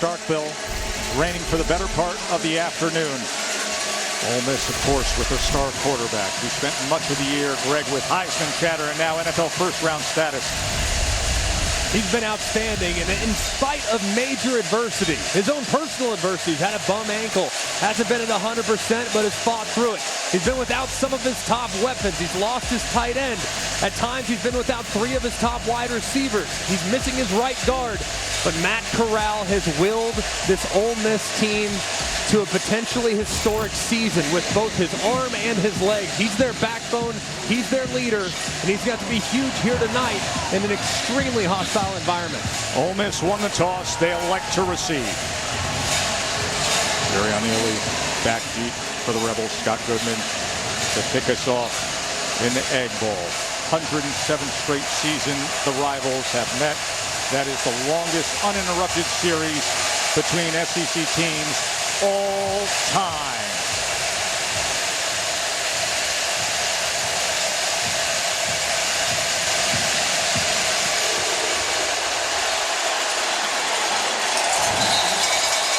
Starkville, raining for the better part of the afternoon. Ole Miss, of course, with their star quarterback, who spent much of the year, Greg, with Heisman chatter and now NFL first-round status. He's been outstanding, and in spite of major adversity, his own personal adversity, he's had a bum ankle, hasn't been at 100%, but has fought through it. He's been without some of his top weapons. He's lost his tight end. At times, he's been without 3 of his top wide receivers. He's missing his right guard. But Matt Corral has willed this Ole Miss team to a potentially historic season with both his arm and his leg. He's their backbone, he's their leader, and he's got to be huge here tonight in an extremely hostile environment. Ole Miss won the toss, they elect to receive. Jerry O'Neilly back deep for the Rebels. Scott Goodman to kick us off in the Egg Bowl. 107th straight season the rivals have met. That is the longest uninterrupted series between SEC teams all time.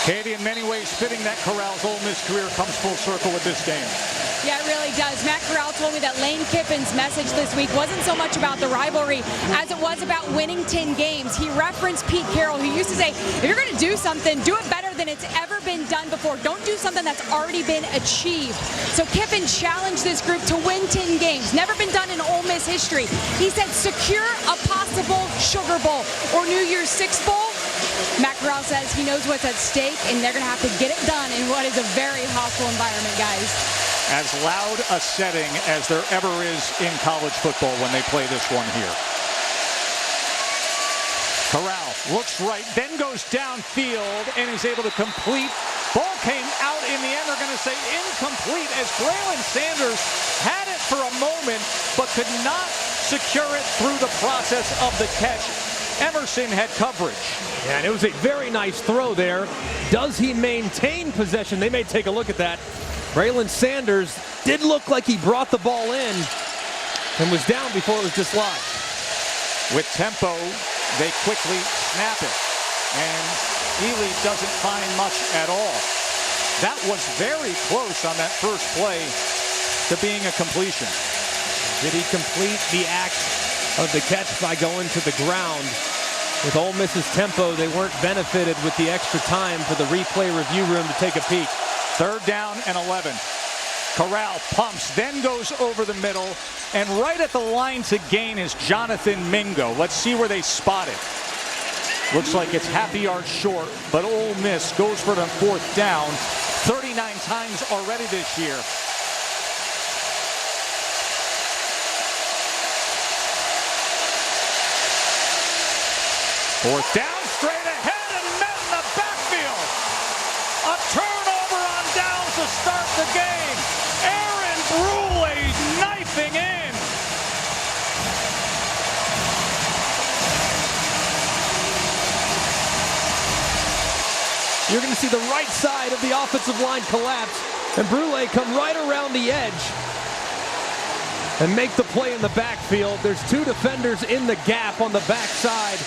Katie, in many ways fitting that Corral's Ole Miss career comes full circle with this game. Yeah, it really does. Matt Corral told me that Lane Kiffin's message this week wasn't so much about the rivalry as it was about winning 10 games. He referenced Pete Carroll, who used to say, if you're going to do something, do it better than it's ever been done before. Don't do something that's already been achieved. So Kiffin challenged this group to win 10 games. Never been done in Ole Miss history. He said, secure a possible Sugar Bowl or New Year's Six Bowl. Matt Corral says he knows what's at stake, and they're going to have to get it done in what is a very hostile environment, guys. As loud a setting as there ever is in college football when they play this one here. Corral looks right, then goes downfield and is able to complete. Ball came out in the end. They're going to say incomplete as Braylon Sanders had it for a moment but could not secure it through the process of the catch. Emerson had coverage. Yeah, and it was a very nice throw there. Does he maintain possession? They may take a look at that. Braylon Sanders did look like he brought the ball in and was down before it was dislodged. With tempo, they quickly snap it. And Ely doesn't find much at all. That was very close on that first play to being a completion. Did he complete the act of the catch by going to the ground? With Ole Miss's tempo, they weren't benefited with the extra time for the replay review room to take a peek. 3rd down and 11. Corral pumps, then goes over the middle, and right at the line to gain is Jonathan Mingo. Let's see where they spot it. Looks like it's half a yard short, but Ole Miss goes for it on 4th down 39 times already this year. Fourth down, straight ahead, and met in the backfield. A turnover on downs to start the game. Aaron Brule knifing in. You're going to see the right side of the offensive line collapse, and Brule come right around the edge and make the play in the backfield. There's 2 defenders in the gap on the backside.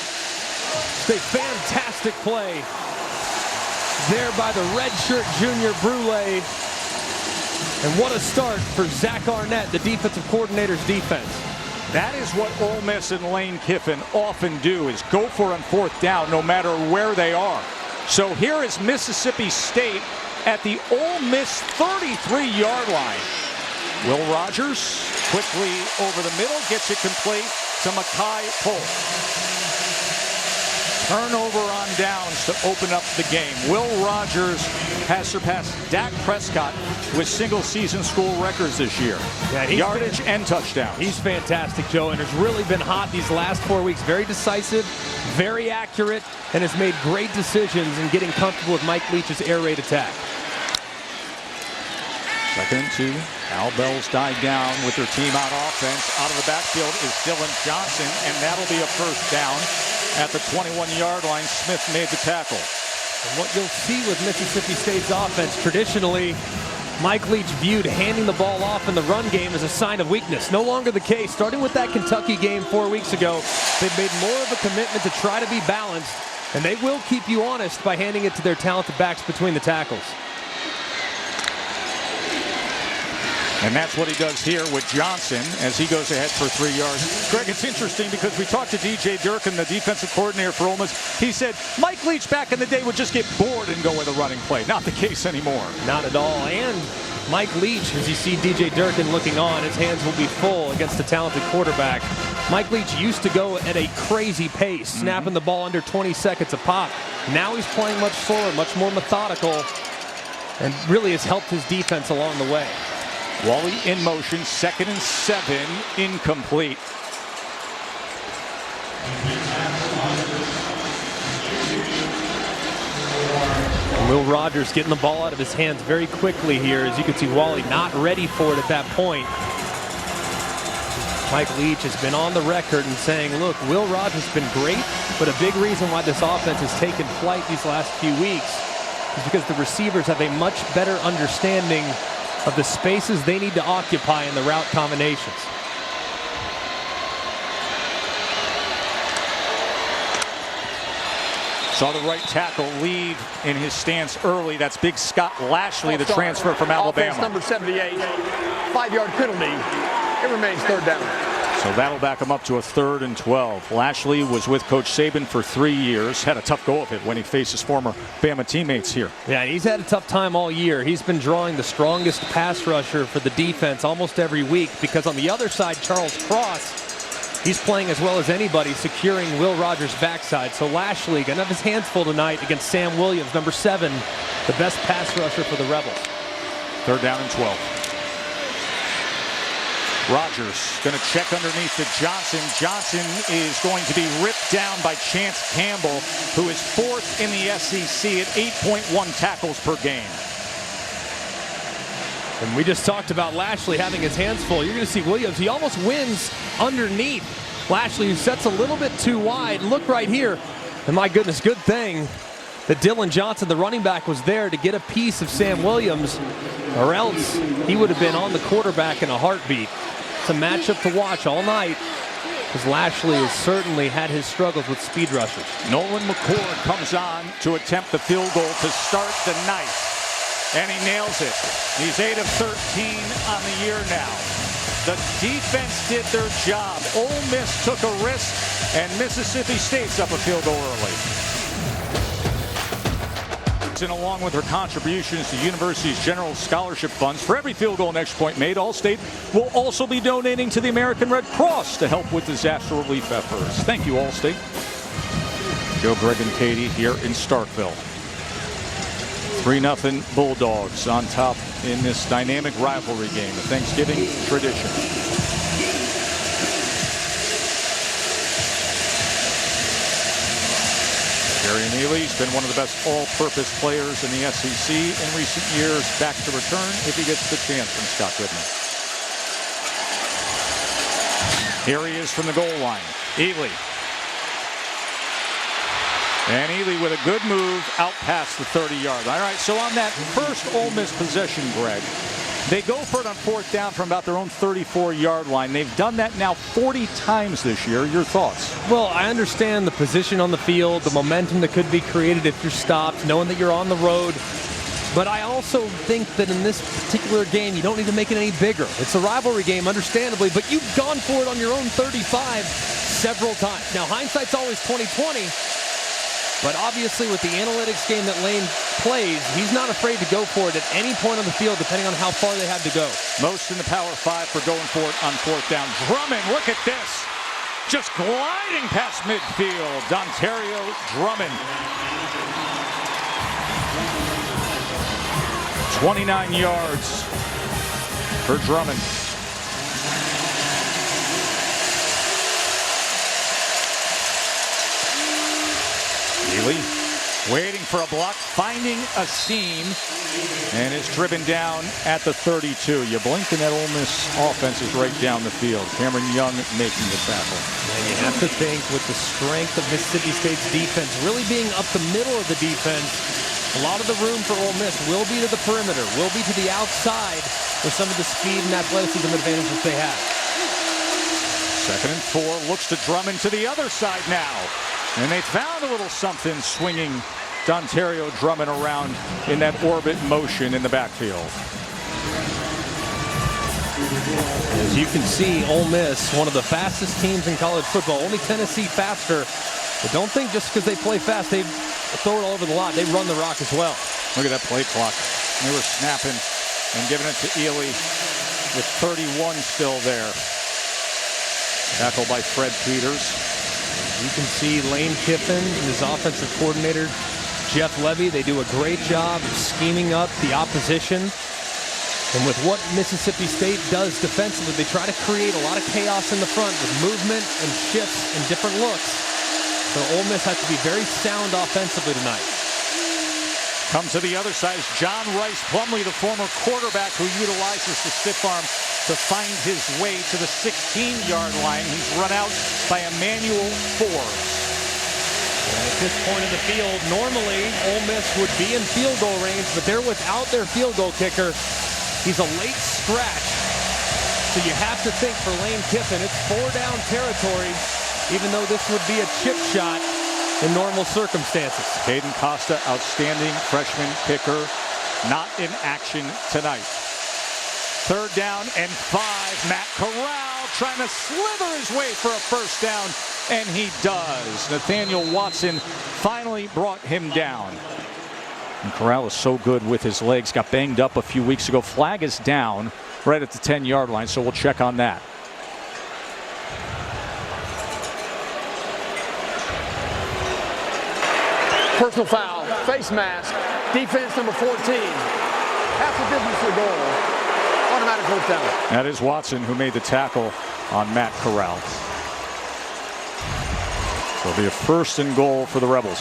It's a fantastic play there by the redshirt junior Brule. And what a start for Zach Arnett, the defensive coordinator's defense. That is what Ole Miss and Lane Kiffin often do, is go for it on 4th down no matter where they are. So here is Mississippi State at the Ole Miss 33-yard line. Will Rogers quickly over the middle, gets it complete to Makai Polk. Turnover on downs to open up the game. Will Rogers has surpassed Dak Prescott with single-season school records this year. Yeah, yardage and touchdowns. He's fantastic, Joe, and has really been hot these last 4 weeks. Very decisive, very accurate, and has made great decisions in getting comfortable with Mike Leach's air raid attack. 2nd and 2. Al Bell's died down with their team out offense. Out of the backfield is Dylan Johnson, and that'll be a 1st down. At the 21-yard line, Smith made the tackle. And what you'll see with Mississippi State's offense, traditionally, Mike Leach viewed handing the ball off in the run game as a sign of weakness. No longer the case. Starting with that Kentucky game 4 weeks ago, they've made more of a commitment to try to be balanced And they will keep you honest by handing it to their talented backs between the tackles. And that's what he does here with Johnson as he goes ahead for 3 yards. Greg, it's interesting because we talked to DJ Durkin, the defensive coordinator for Ole Miss. He said Mike Leach back in the day would just get bored and go with a running play. Not the case anymore. Not at all. And Mike Leach, as you see DJ Durkin looking on, his hands will be full against a talented quarterback. Mike Leach used to go at a crazy pace, snapping the ball under 20 seconds a pop. Now he's playing much slower, much more methodical, and really has helped his defense along the way. Wally in motion, 2nd and 7, incomplete. Will Rogers getting the ball out of his hands very quickly here. As you can see, Wally not ready for it at that point. Mike Leach has been on the record and saying, look, Will Rogers has been great, but a big reason why this offense has taken flight these last few weeks is because the receivers have a much better understanding of the spaces they need to occupy in the route combinations. Saw the right tackle leave in his stance early. That's big Scott Lashley, the transfer from Alabama. Offense number 78, 5-yard penalty. It remains 3rd down. So that'll back him up to a 3rd and 12. Lashley was with Coach Saban for 3 years. Had a tough go of it when he faced his former Bama teammates here. Yeah, he's had a tough time all year. He's been drawing the strongest pass rusher for the defense almost every week because on the other side, Charles Cross, he's playing as well as anybody, securing Will Rogers' backside. So Lashley gonna have his hands full tonight against Sam Williams, number 7, the best pass rusher for the Rebels. 3rd down and 12. Rogers going to check underneath to Johnson. Johnson is going to be ripped down by Chance Campbell, who is 4th in the SEC at 8.1 tackles per game. And we just talked about Lashley having his hands full. You're going to see Williams. He almost wins underneath Lashley, who sets a little bit too wide. Look right here. And my goodness, good thing that Dylan Johnson, the running back, was there to get a piece of Sam Williams, or else he would have been on the quarterback in a heartbeat. It's a matchup to watch all night, because Lashley has certainly had his struggles with speed rushers. Nolan McCord comes on to attempt the field goal to start the night, and he nails it. He's 8 of 13 on the year now. The defense did their job. Ole Miss took a risk, and Mississippi State's up a field goal early. And along with her contributions to the university's general scholarship funds, for every field goal and extra point made, Allstate will also be donating to the American Red Cross to help with disaster relief efforts. Thank you, Allstate. Joe, Greg, and Katie here in Starkville. 3-0 Bulldogs on top in this dynamic rivalry game, a Thanksgiving tradition. Jerry Neely's been one of the best all-purpose players in the SEC in recent years. Back to return if he gets the chance from Scott Goodman. Here he is from the goal line. Ely. And Ely with a good move out past the 30-yard line. All right, so on that first Ole Miss possession, Greg, they go for it on 4th down from about their own 34-yard line. They've done that now 40 times this year. Your thoughts? Well, I understand the position on the field, the momentum that could be created if you're stopped, knowing that you're on the road. But I also think that in this particular game, you don't need to make it any bigger. It's a rivalry game, understandably, but you've gone for it on your own 35 several times. Now, hindsight's always 20/20. But obviously with the analytics game that Lane plays, he's not afraid to go for it at any point on the field, depending on how far they have to go. Most in the Power 5 for going for it on 4th down. Drummond, look at this. Just gliding past midfield. Dontario Drummond. 29 yards for Drummond. Ely waiting for a block, finding a seam, and is driven down at the 32. You blink and that Ole Miss offense is right down the field. Cameron Young making the tackle. And you have to think with the strength of Mississippi State's defense, really being up the middle of the defense, a lot of the room for Ole Miss will be to the perimeter, will be to the outside with some of the speed and athleticism advantages they have. 2nd and 4, looks to Drummond to the other side now. And they found a little something swinging Dontario Drummond around in that orbit motion in the backfield. As you can see, Ole Miss, one of the fastest teams in college football. Only Tennessee faster. But don't think just because they play fast, they throw it all over the lot. They run the rock as well. Look at that play clock. They were snapping and giving it to Ely with 31 still there. Tackled by Fred Peters. You can see Lane Kiffin and his offensive coordinator, Jeff Levy. They do a great job of scheming up the opposition. And with what Mississippi State does defensively, they try to create a lot of chaos in the front with movement and shifts and different looks. So Ole Miss has to be very sound offensively tonight. Comes to the other side, John Rice Plumlee, the former quarterback who utilizes the stiff arm to find his way to the 16-yard line. He's run out by Emmanuel Forbes. At this point of the field, normally Ole Miss would be in field goal range, but they're without their field goal kicker. He's a late scratch. So you have to think for Lane Kiffin, it's 4-down territory, even though this would be a chip shot in normal circumstances. Caden Costa, outstanding freshman kicker, not in action tonight. 3rd down and 5. Matt Corral trying to slither his way for a first down, and he does. Nathaniel Watson finally brought him down. And Corral is so good with his legs. Got banged up a few weeks ago. Flag is down right at the 10-yard line, so we'll check on that. Personal foul, face mask, defense number 14. Half the distance to the goal. Automatic first down. That is Watson who made the tackle on Matt Corral. So it'll be a 1st and goal for the Rebels.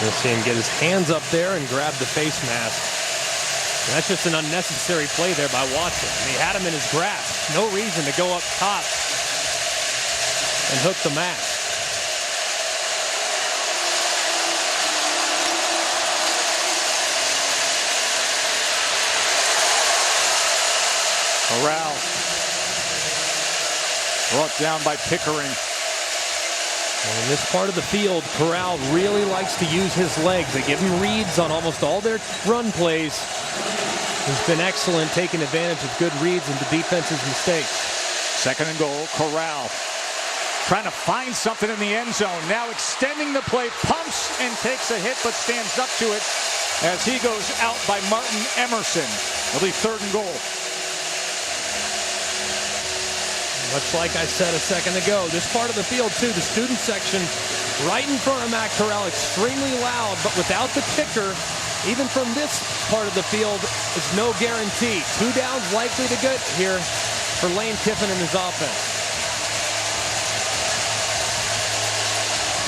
You'll see him get his hands up there and grab the face mask. And that's just an unnecessary play there by Watson. And he had him in his grasp. No reason to go up top and hook the mask. Corral brought down by Pickering. And in this part of the field, Corral really likes to use his legs. They give him reads on almost all their run plays. He's been excellent taking advantage of good reads into defense's mistakes. 2nd and goal, Corral trying to find something in the end zone. Now extending the play, pumps and takes a hit, but stands up to it as he goes out by Martin Emerson. It'll be 3rd and goal. Much like I said a second ago, this part of the field too, the student section right in front of Matt Corral, extremely loud, but without the kicker, even from this part of the field, it's no guarantee. 2 downs likely to get here for Lane Kiffin and his offense.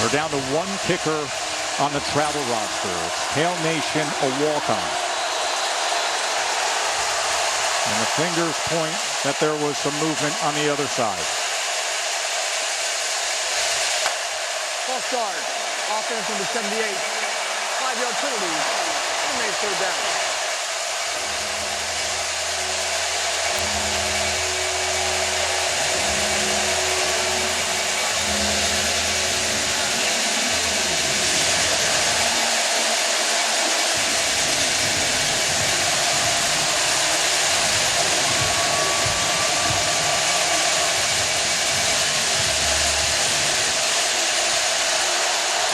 We're down to 1 kicker on the travel roster. It's Hail Nation, a walk-on. And the fingers point that there was some movement on the other side. False start. Offense number 78. 5-yard penalty. Remains 3rd down.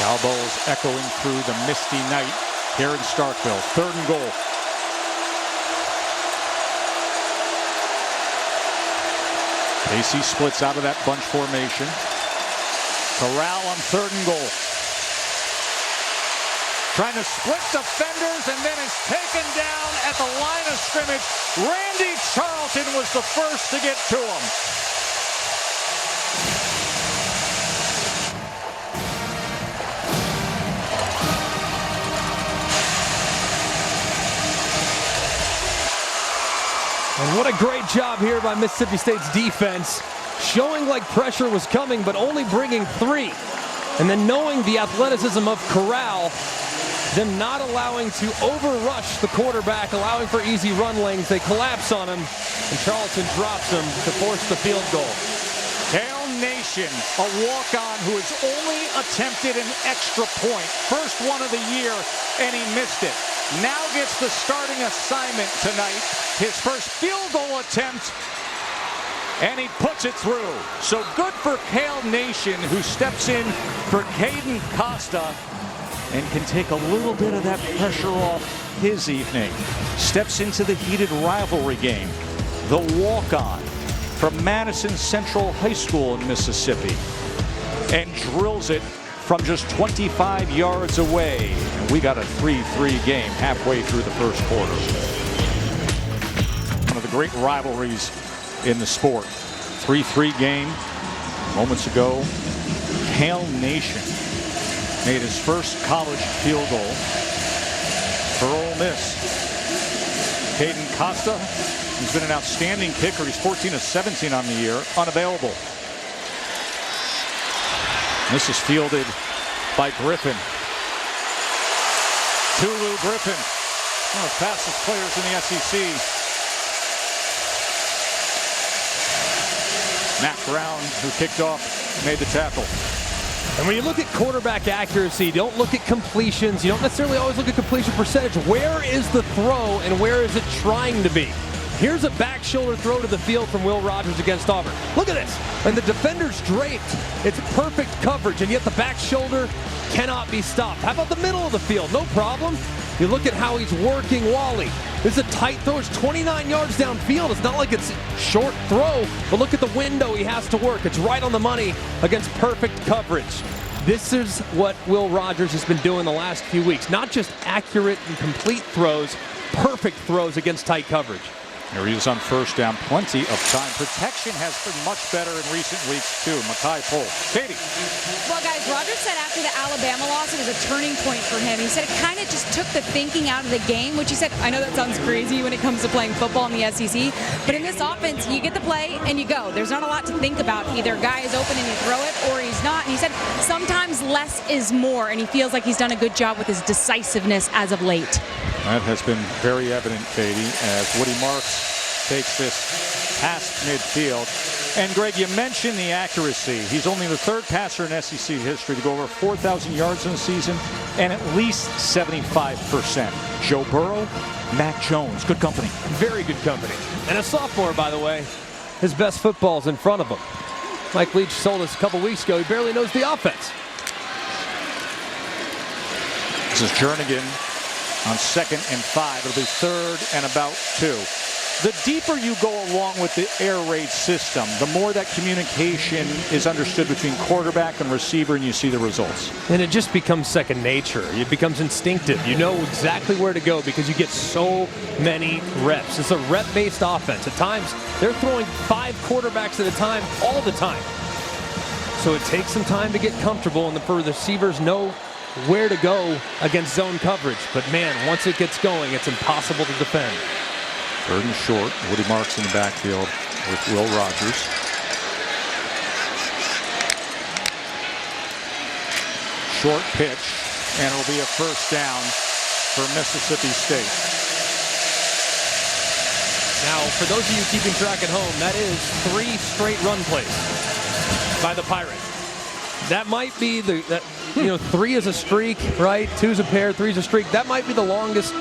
Cowbells echoing through the misty night here in Starkville. 3rd and goal. Casey splits out of that bunch formation. Corral on 3rd and goal. Trying to split defenders and then is taken down at the line of scrimmage. Randy Charlton was the first to get to him. And what a great job here by Mississippi State's defense, showing like pressure was coming, but only bringing 3. And then knowing the athleticism of Corral, them not allowing to overrush the quarterback, allowing for easy run lanes. They collapse on him, and Charlton drops him to force the field goal. Hail Nation, a walk-on who has only attempted an extra point. First one of the year, and he missed it. Now gets the starting assignment tonight. His first field goal attempt, and he puts it through. So good for Hail Nation, who steps in for Caden Costa and can take a little bit of that pressure off his evening. Steps into the heated rivalry game. The walk-on from Madison Central High School in Mississippi, and drills it from just 25 yards away. And we got a 3-3 game halfway through the first quarter. One of the great rivalries in the sport. 3-3 game moments ago. Hail Nation made his first college field goal for Ole Miss. Caden Costa, he's been an outstanding kicker. He's 14 of 17 on the year, unavailable. This is fielded by Griffin. Tulu Griffin, one of the fastest players in the SEC. Matt Brown, who kicked off, made the tackle. And when you look at quarterback accuracy, don't look at completions. You don't necessarily always look at completion percentage. Where is the throw and where is it trying to be? Here's a back shoulder throw to the field from Will Rogers against Auburn. Look at this. And the defender's draped. It's perfect coverage, and yet the back shoulder cannot be stopped. How about the middle of the field? No problem. You look at how he's working Wally. This is a tight throw. It's 29 yards downfield. It's not like it's a short throw, but look at the window he has to work. It's right on the money against perfect coverage. This is what Will Rogers has been doing the last few weeks. Not just accurate and complete throws, perfect throws against tight coverage. Here he is on first down. Plenty of time. Protection has been much better in recent weeks, too. Makai Pohl. Katie. Well, guys, Rogers said after the Alabama loss, it was a turning point for him. He said it kind of just took the thinking out of the game, which he said, I know that sounds crazy when it comes to playing football in the SEC, but in this offense, you get the play and you go. There's not a lot to think about. Either a guy is open and you throw it, or he's not. And he said sometimes less is more, and he feels like he's done a good job with his decisiveness as of late. That has been very evident, Katie, as Woody Marks takes this past midfield. And Greg, you mentioned the accuracy. He's only the third passer in SEC history to go over 4,000 yards in a season, and at least 75%. Joe Burrow, Mac Jones, good company. Very good company. And a sophomore, by the way. His best football's in front of him. Mike Leach told us a couple weeks ago he barely knows the offense. This is Jernigan on 2nd and 5. It'll be 3rd and about 2. The deeper you go along with the air raid system, the more that communication is understood between quarterback and receiver, and you see the results. And it just becomes second nature. It becomes instinctive. You know exactly where to go because you get so many reps. It's a rep-based offense. At times, they're throwing 5 quarterbacks at a time all the time. So it takes some time to get comfortable, and the receivers know where to go against zone coverage. But man, once it gets going, it's impossible to defend. 3rd and short. Woody Marks in the backfield with Will Rogers. Short pitch, and it'll be a first down for Mississippi State. Now, for those of you keeping track at home, that is 3 straight run plays by the Pirates. That might be 3 is a streak, right? 2 is a pair, 3 is a streak. That might be the longest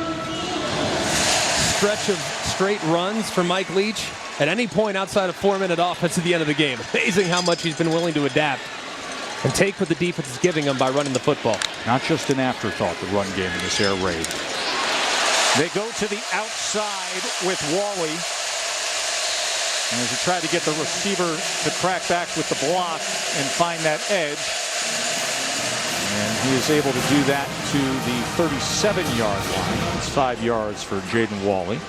stretch of straight runs for Mike Leach at any point outside of 4-minute offense at the end of the game. Amazing how much he's been willing to adapt and take what the defense is giving him by running the football. Not just an afterthought, the run game in this air raid. They go to the outside with Wally. And as he tried to get the receiver to crack back with the block and find that edge. And he is able to do that to the 37-yard line. It's 5 yards for Jaden Wally.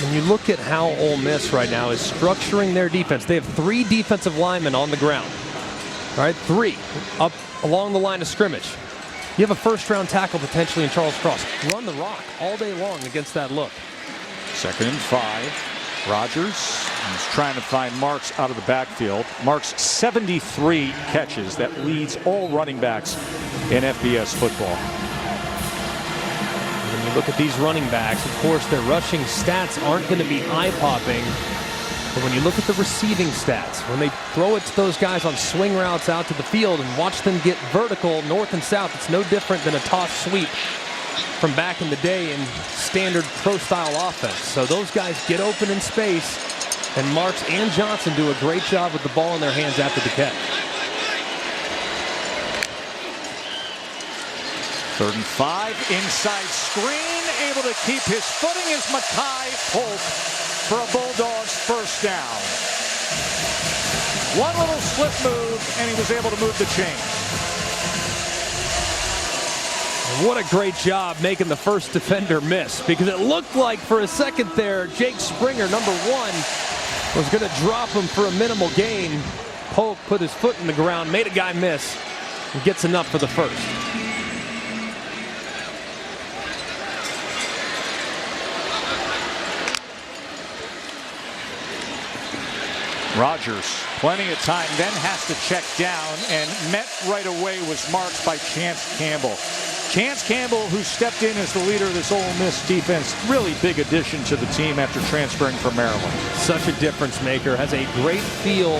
When you look at how Ole Miss right now is structuring their defense, they have 3 defensive linemen on the ground. All right, 3 up along the line of scrimmage. You have a first-round tackle potentially in Charles Cross. Run the rock all day long against that look. 2nd and 5. Rogers is trying to find Marks out of the backfield. Marks 73 catches. That leads all running backs in FBS football. When you look at these running backs, of course, their rushing stats aren't going to be eye-popping. But when you look at the receiving stats, when they throw it to those guys on swing routes out to the field and watch them get vertical north and south, it's no different than a toss sweep from back in the day in standard pro-style offense. So those guys get open in space, and Marks and Johnson do a great job with the ball in their hands after the catch. 3rd and 5, inside screen, able to keep his footing is Makai Polk for a Bulldogs first down. One little slip move, and he was able to move the chain. What a great job making the first defender miss, because it looked like for a second there, Jake Springer, number 1, was going to drop him for a minimal gain. Polk put his foot in the ground, made a guy miss, and gets enough for the first. Rogers, plenty of time, then has to check down, and met right away was marked by Chance Campbell. Chance Campbell, who stepped in as the leader of this Ole Miss defense, really big addition to the team after transferring from Maryland. Such a difference maker, has a great feel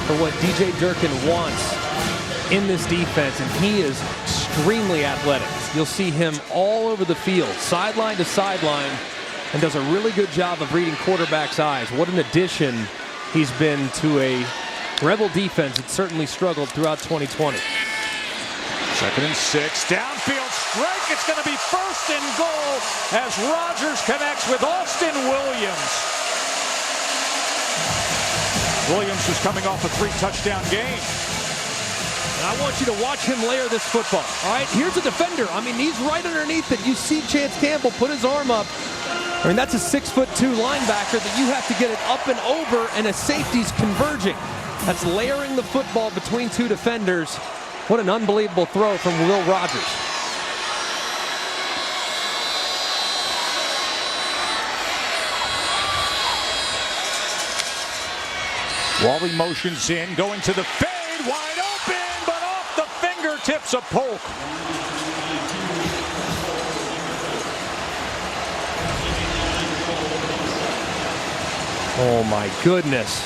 for what DJ Durkin wants in this defense, and he is extremely athletic. You'll see him all over the field, sideline to sideline, and does a really good job of reading quarterbacks' eyes. What an addition he's been to a Rebel defense that certainly struggled throughout 2020. 2nd and 6, downfield strike. It's going to be 1st and goal as Rogers connects with Austin Williams. Williams was coming off a 3-touchdown game. And I want you to watch him layer this football. All right, here's a defender. I mean, he's right underneath it. You see Chance Campbell put his arm up. I mean, that's a 6'2" linebacker that you have to get it up and over, and a safety's converging. That's layering the football between 2 defenders. What an unbelievable throw from Will Rogers. Wally motions in, going to the fade, wide open, but off the fingertips of Polk. Oh my goodness.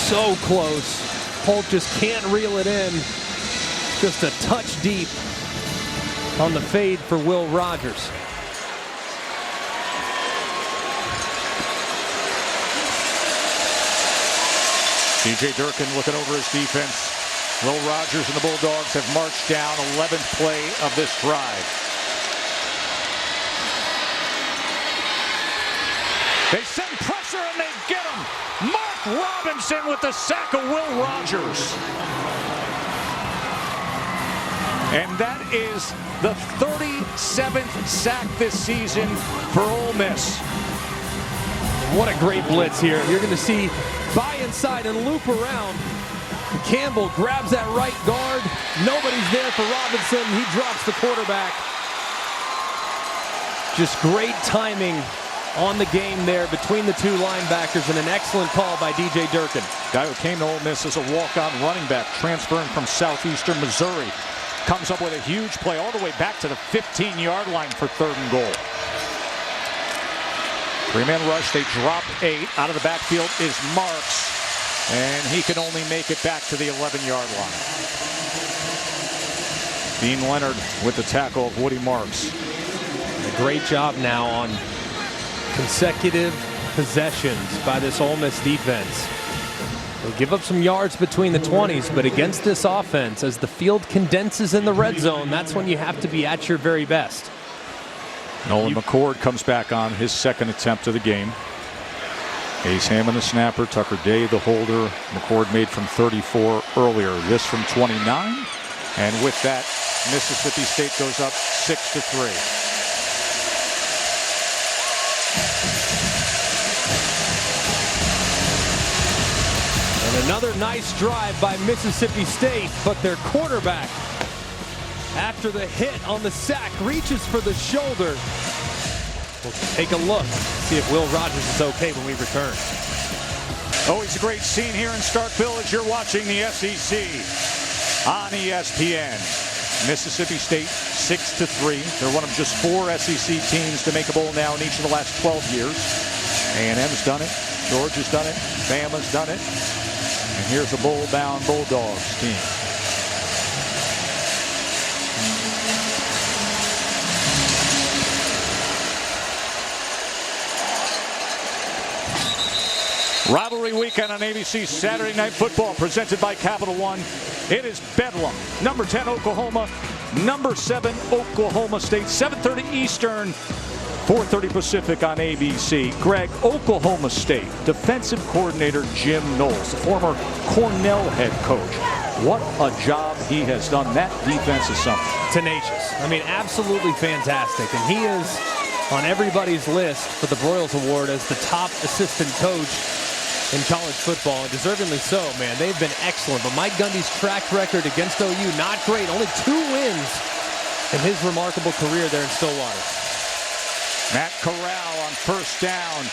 So close. Polk just can't reel it in. Just a touch deep on the fade for Will Rogers. DJ Durkin looking over his defense. Will Rogers and the Bulldogs have marched down 11th play of this drive. They send pressure and they get him. Mark Robinson with the sack of Will Rogers. And that is the 37th sack this season for Ole Miss. What a great blitz here. You're going to see by inside and loop around. Campbell grabs that right guard. Nobody's there for Robinson. He drops the quarterback. Just great timing on the game there between the 2 linebackers, and an excellent call by DJ Durkin. Guy who came to Ole Miss as a walk-on running back, transferring from Southeastern Missouri, comes up with a huge play all the way back to the 15-yard line for 3rd and goal. 3-man rush, they drop 8. Out of the backfield is Marks, and he can only make it back to the 11-yard line. Dean Leonard with the tackle of Woody Marks. A great job now on consecutive possessions by this Ole Miss defense. They'll give up some yards between the 20s, but against this offense, as the field condenses in the red zone, that's when you have to be at your very best. Nolan McCord comes back on his 2nd attempt of the game. Ace Hammond, the snapper, Tucker Day, the holder. McCord made from 34 earlier, this from 29. And with that, Mississippi State goes up 6-3. And another nice drive by Mississippi State, but their quarterback, after the hit on the sack, reaches for the shoulder. We'll take a look, see if Will Rogers is okay when we return. Always a great scene here in Starkville as you're watching the SEC on ESPN. Mississippi State 6-3. They're one of just 4 SEC teams to make a bowl now in each of the last 12 years. A&M's done it. Georgia's done it. Bama's done it. And here's a bowl-bound Bulldogs team. Rivalry weekend on ABC Saturday Night Football presented by Capital One. It is Bedlam. Number 10 Oklahoma, number 7 Oklahoma State. 7:30 Eastern, 4:30 Pacific on ABC. Greg, Oklahoma State defensive coordinator Jim Knowles, the former Cornell head coach. What a job he has done. That defense is something. Tenacious. I mean, absolutely fantastic. And he is on everybody's list for the Broyles Award as the top assistant coach in college football, and deservingly so, man. They've been excellent, but Mike Gundy's track record against OU, not great. Only 2 wins in his remarkable career there in Stillwater. Matt Corral on first down.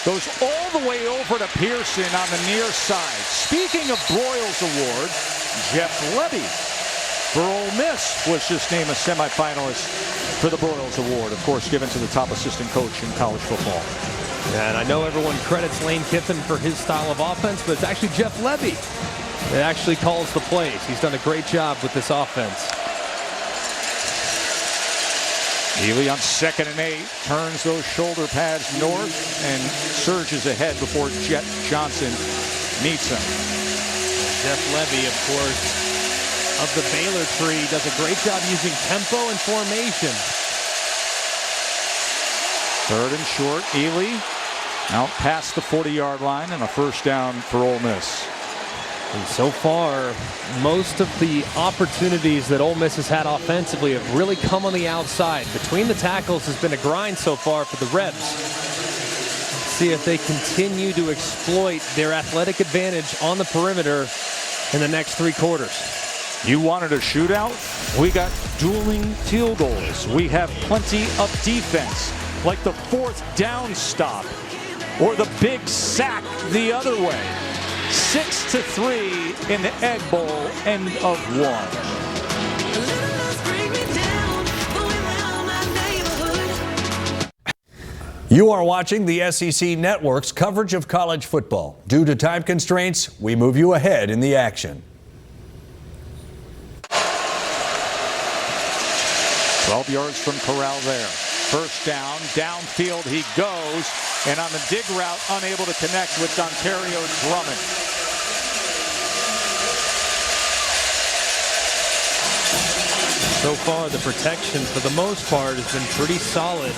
Goes all the way over to Pearson on the near side. Speaking of Broyles Award, Jeff Levy for Ole Miss was just named a semifinalist for the Broyles Award, of course, given to the top assistant coach in college football. And I know everyone credits Lane Kiffin for his style of offense, but it's actually Jeff Levy that actually calls the plays. He's done a great job with this offense. Ely on 2nd and 8 turns those shoulder pads north and surges ahead before Jet Johnson meets him. Jeff Levy, of course, of the Baylor tree, does a great job using tempo and formation. 3rd and short. Ely out past the 40-yard line and a first down for Ole Miss. And so far, most of the opportunities that Ole Miss has had offensively have really come on the outside. Between the tackles has been a grind so far for the Rebs. See if they continue to exploit their athletic advantage on the perimeter in the next 3 quarters. You wanted a shootout? We got dueling field goals. We have plenty of defense, like the 4th down stop or the big sack the other way. 6-3 in the Egg Bowl, end of 1. You are watching the SEC Network's coverage of college football. Due to time constraints, we move you ahead in the action. 12 yards from Corral there. First down, downfield he goes, and on the dig route, unable to connect with Dontario Drummond. So far, the protection, for the most part, has been pretty solid.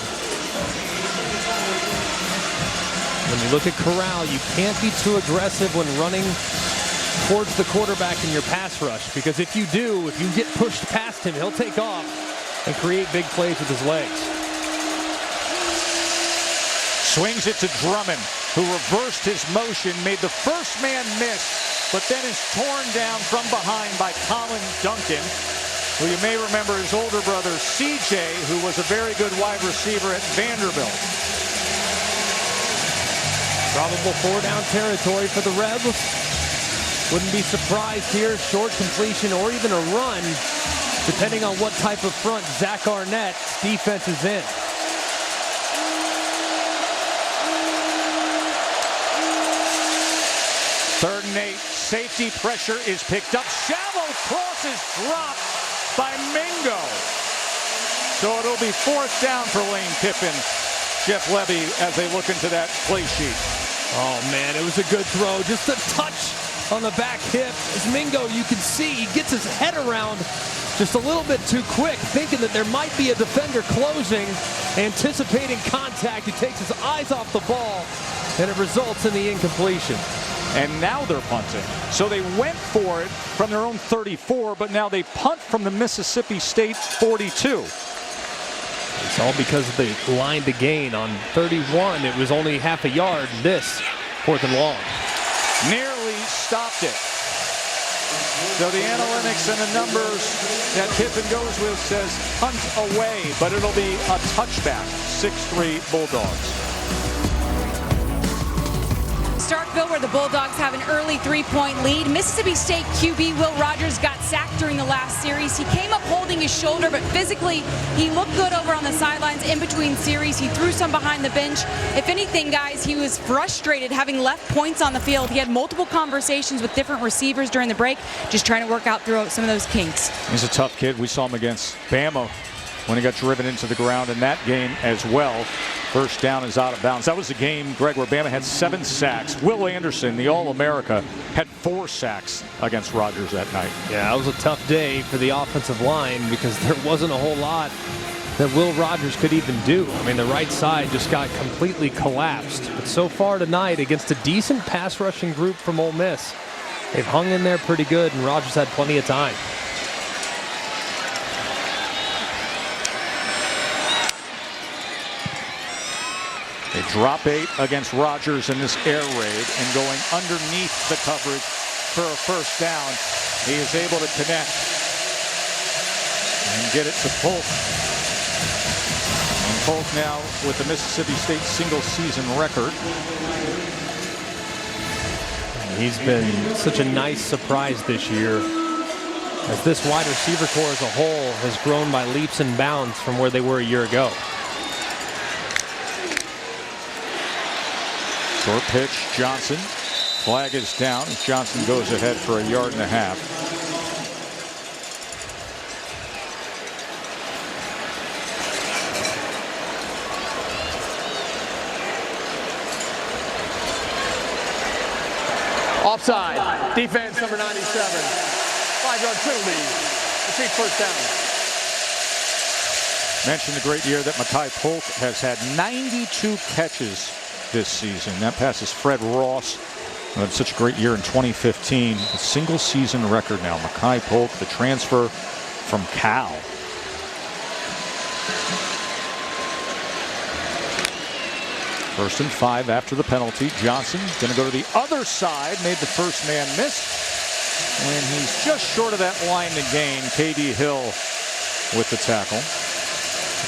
When you look at Corral, you can't be too aggressive when running towards the quarterback in your pass rush, because if you do, if you get pushed past him, he'll take off and create big plays with his legs. Swings it to Drummond, who reversed his motion, made the first man miss, but then is torn down from behind by Colin Duncan, who you may remember his older brother CJ, who was a very good wide receiver at Vanderbilt. Probable 4-down territory for the Rebs. Wouldn't be surprised here, short completion or even a run, depending on what type of front Zach Arnett's defense is in. Third and 8, safety pressure is picked up. Shallow cross is dropped by Mingo. So it'll be 4th down for Lane Kiffin. Jeff Levy as they look into that play sheet. Oh man, it was a good throw. Just a touch on the back hip. As Mingo, you can see, he gets his head around just a little bit too quick, thinking that there might be a defender closing, anticipating contact. He takes his eyes off the ball, and it results in the incompletion. And now they're punting. So they went for it from their own 34, but now they punt from the Mississippi State 42. It's all because of the line to gain. On 31, it was only half a yard. This, 4th and long. Nearly stopped it. So the analytics and the numbers that Kiffin goes with says punt away, but it'll be a touchback. 6-3 Bulldogs. Start Starkville, where the Bulldogs have an early 3-point lead. Mississippi State QB Will Rogers got sacked during the last series. He came up holding his shoulder, but physically he looked good over on the sidelines in between series. He threw some behind the bench. If anything, guys, he was frustrated having left points on the field. He had multiple conversations with different receivers during the break, just trying to work out through some of those kinks. He's a tough kid. We saw him against Bama when he got driven into the ground in that game as well. First down is out of bounds. That was the game, Greg, where Bama had 7 sacks. Will Anderson, the All-America, had 4 sacks against Rogers that night. Yeah, it was a tough day for the offensive line because there wasn't a whole lot that Will Rogers could even do. I mean, the right side just got completely collapsed. But so far tonight, against a decent pass rushing group from Ole Miss, they've hung in there pretty good, and Rogers had plenty of time. They drop 8 against Rogers in this air raid, and going underneath the coverage for a first down, he is able to connect and get it to Polk. And Polk now with the Mississippi State single season record. He's been such a nice surprise this year, as this wide receiver core as a whole has grown by leaps and bounds from where they were a year ago. Short pitch, Johnson. Flag is down as Johnson goes ahead for 1.5 yards. Offside. Defense number 97. 5-yard penalty. Retreat first down. Mentioned the great year that Makai Polk has had 92 catches this season. That passes Fred Ross, who had such a great year in 2015. A single season record now. Makai Polk, the transfer from Cal. First and 5 after the penalty. Johnson going to go to the other side. Made the first man miss. And he's just short of that line to gain. K.D. Hill with the tackle.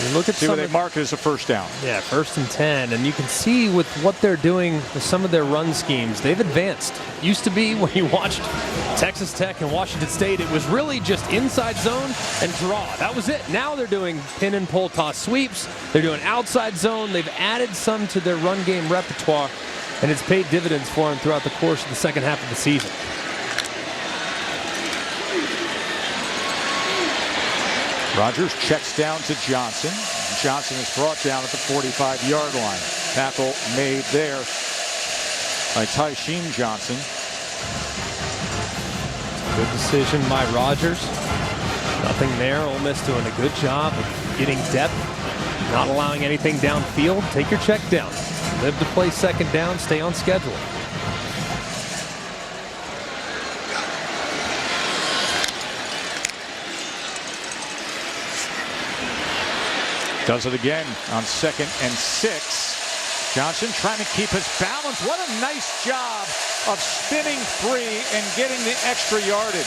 You look at see what they mark as a first down. Yeah, 1st and 10. And you can see with what they're doing with some of their run schemes, they've advanced. It used to be when you watched Texas Tech and Washington State, it was really just inside zone and draw. That was it. Now they're doing pin and pull toss sweeps. They're doing outside zone. They've added some to their run game repertoire, and it's paid dividends for them throughout the course of the second half of the season. Rogers checks down to Johnson. Johnson is brought down at the 45-yard line. Tackle made there by Tysheen Johnson. Good decision by Rogers. Nothing there. Ole Miss doing a good job of getting depth, not allowing anything downfield. Take your check down. Live to play second down. Stay on schedule. Does it again on 2nd and 6. Johnson trying to keep his balance. What a nice job of spinning free and getting the extra yardage.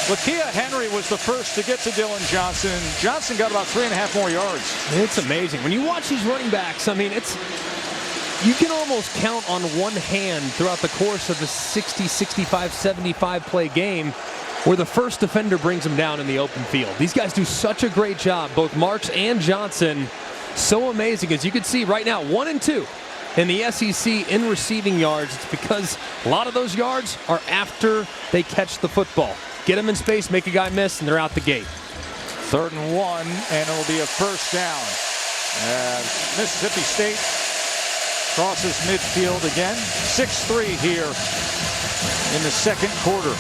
Lakia Henry was the first to get to Dylan Johnson. Johnson got about 3.5 more yards. It's amazing. When you watch these running backs, I mean, you can almost count on one hand throughout the course of a 60, 65, 75 play game where the first defender brings them down in the open field. These guys do such a great job, both Marks and Johnson. So amazing. As you can see right now, 1 and 2 in the SEC in receiving yards. It's because a lot of those yards are after they catch the football. Get them in space, make a guy miss, and they're out the gate. 3rd and 1, and it'll be a first down. Mississippi State crosses midfield again. 6-3 here in the second quarter.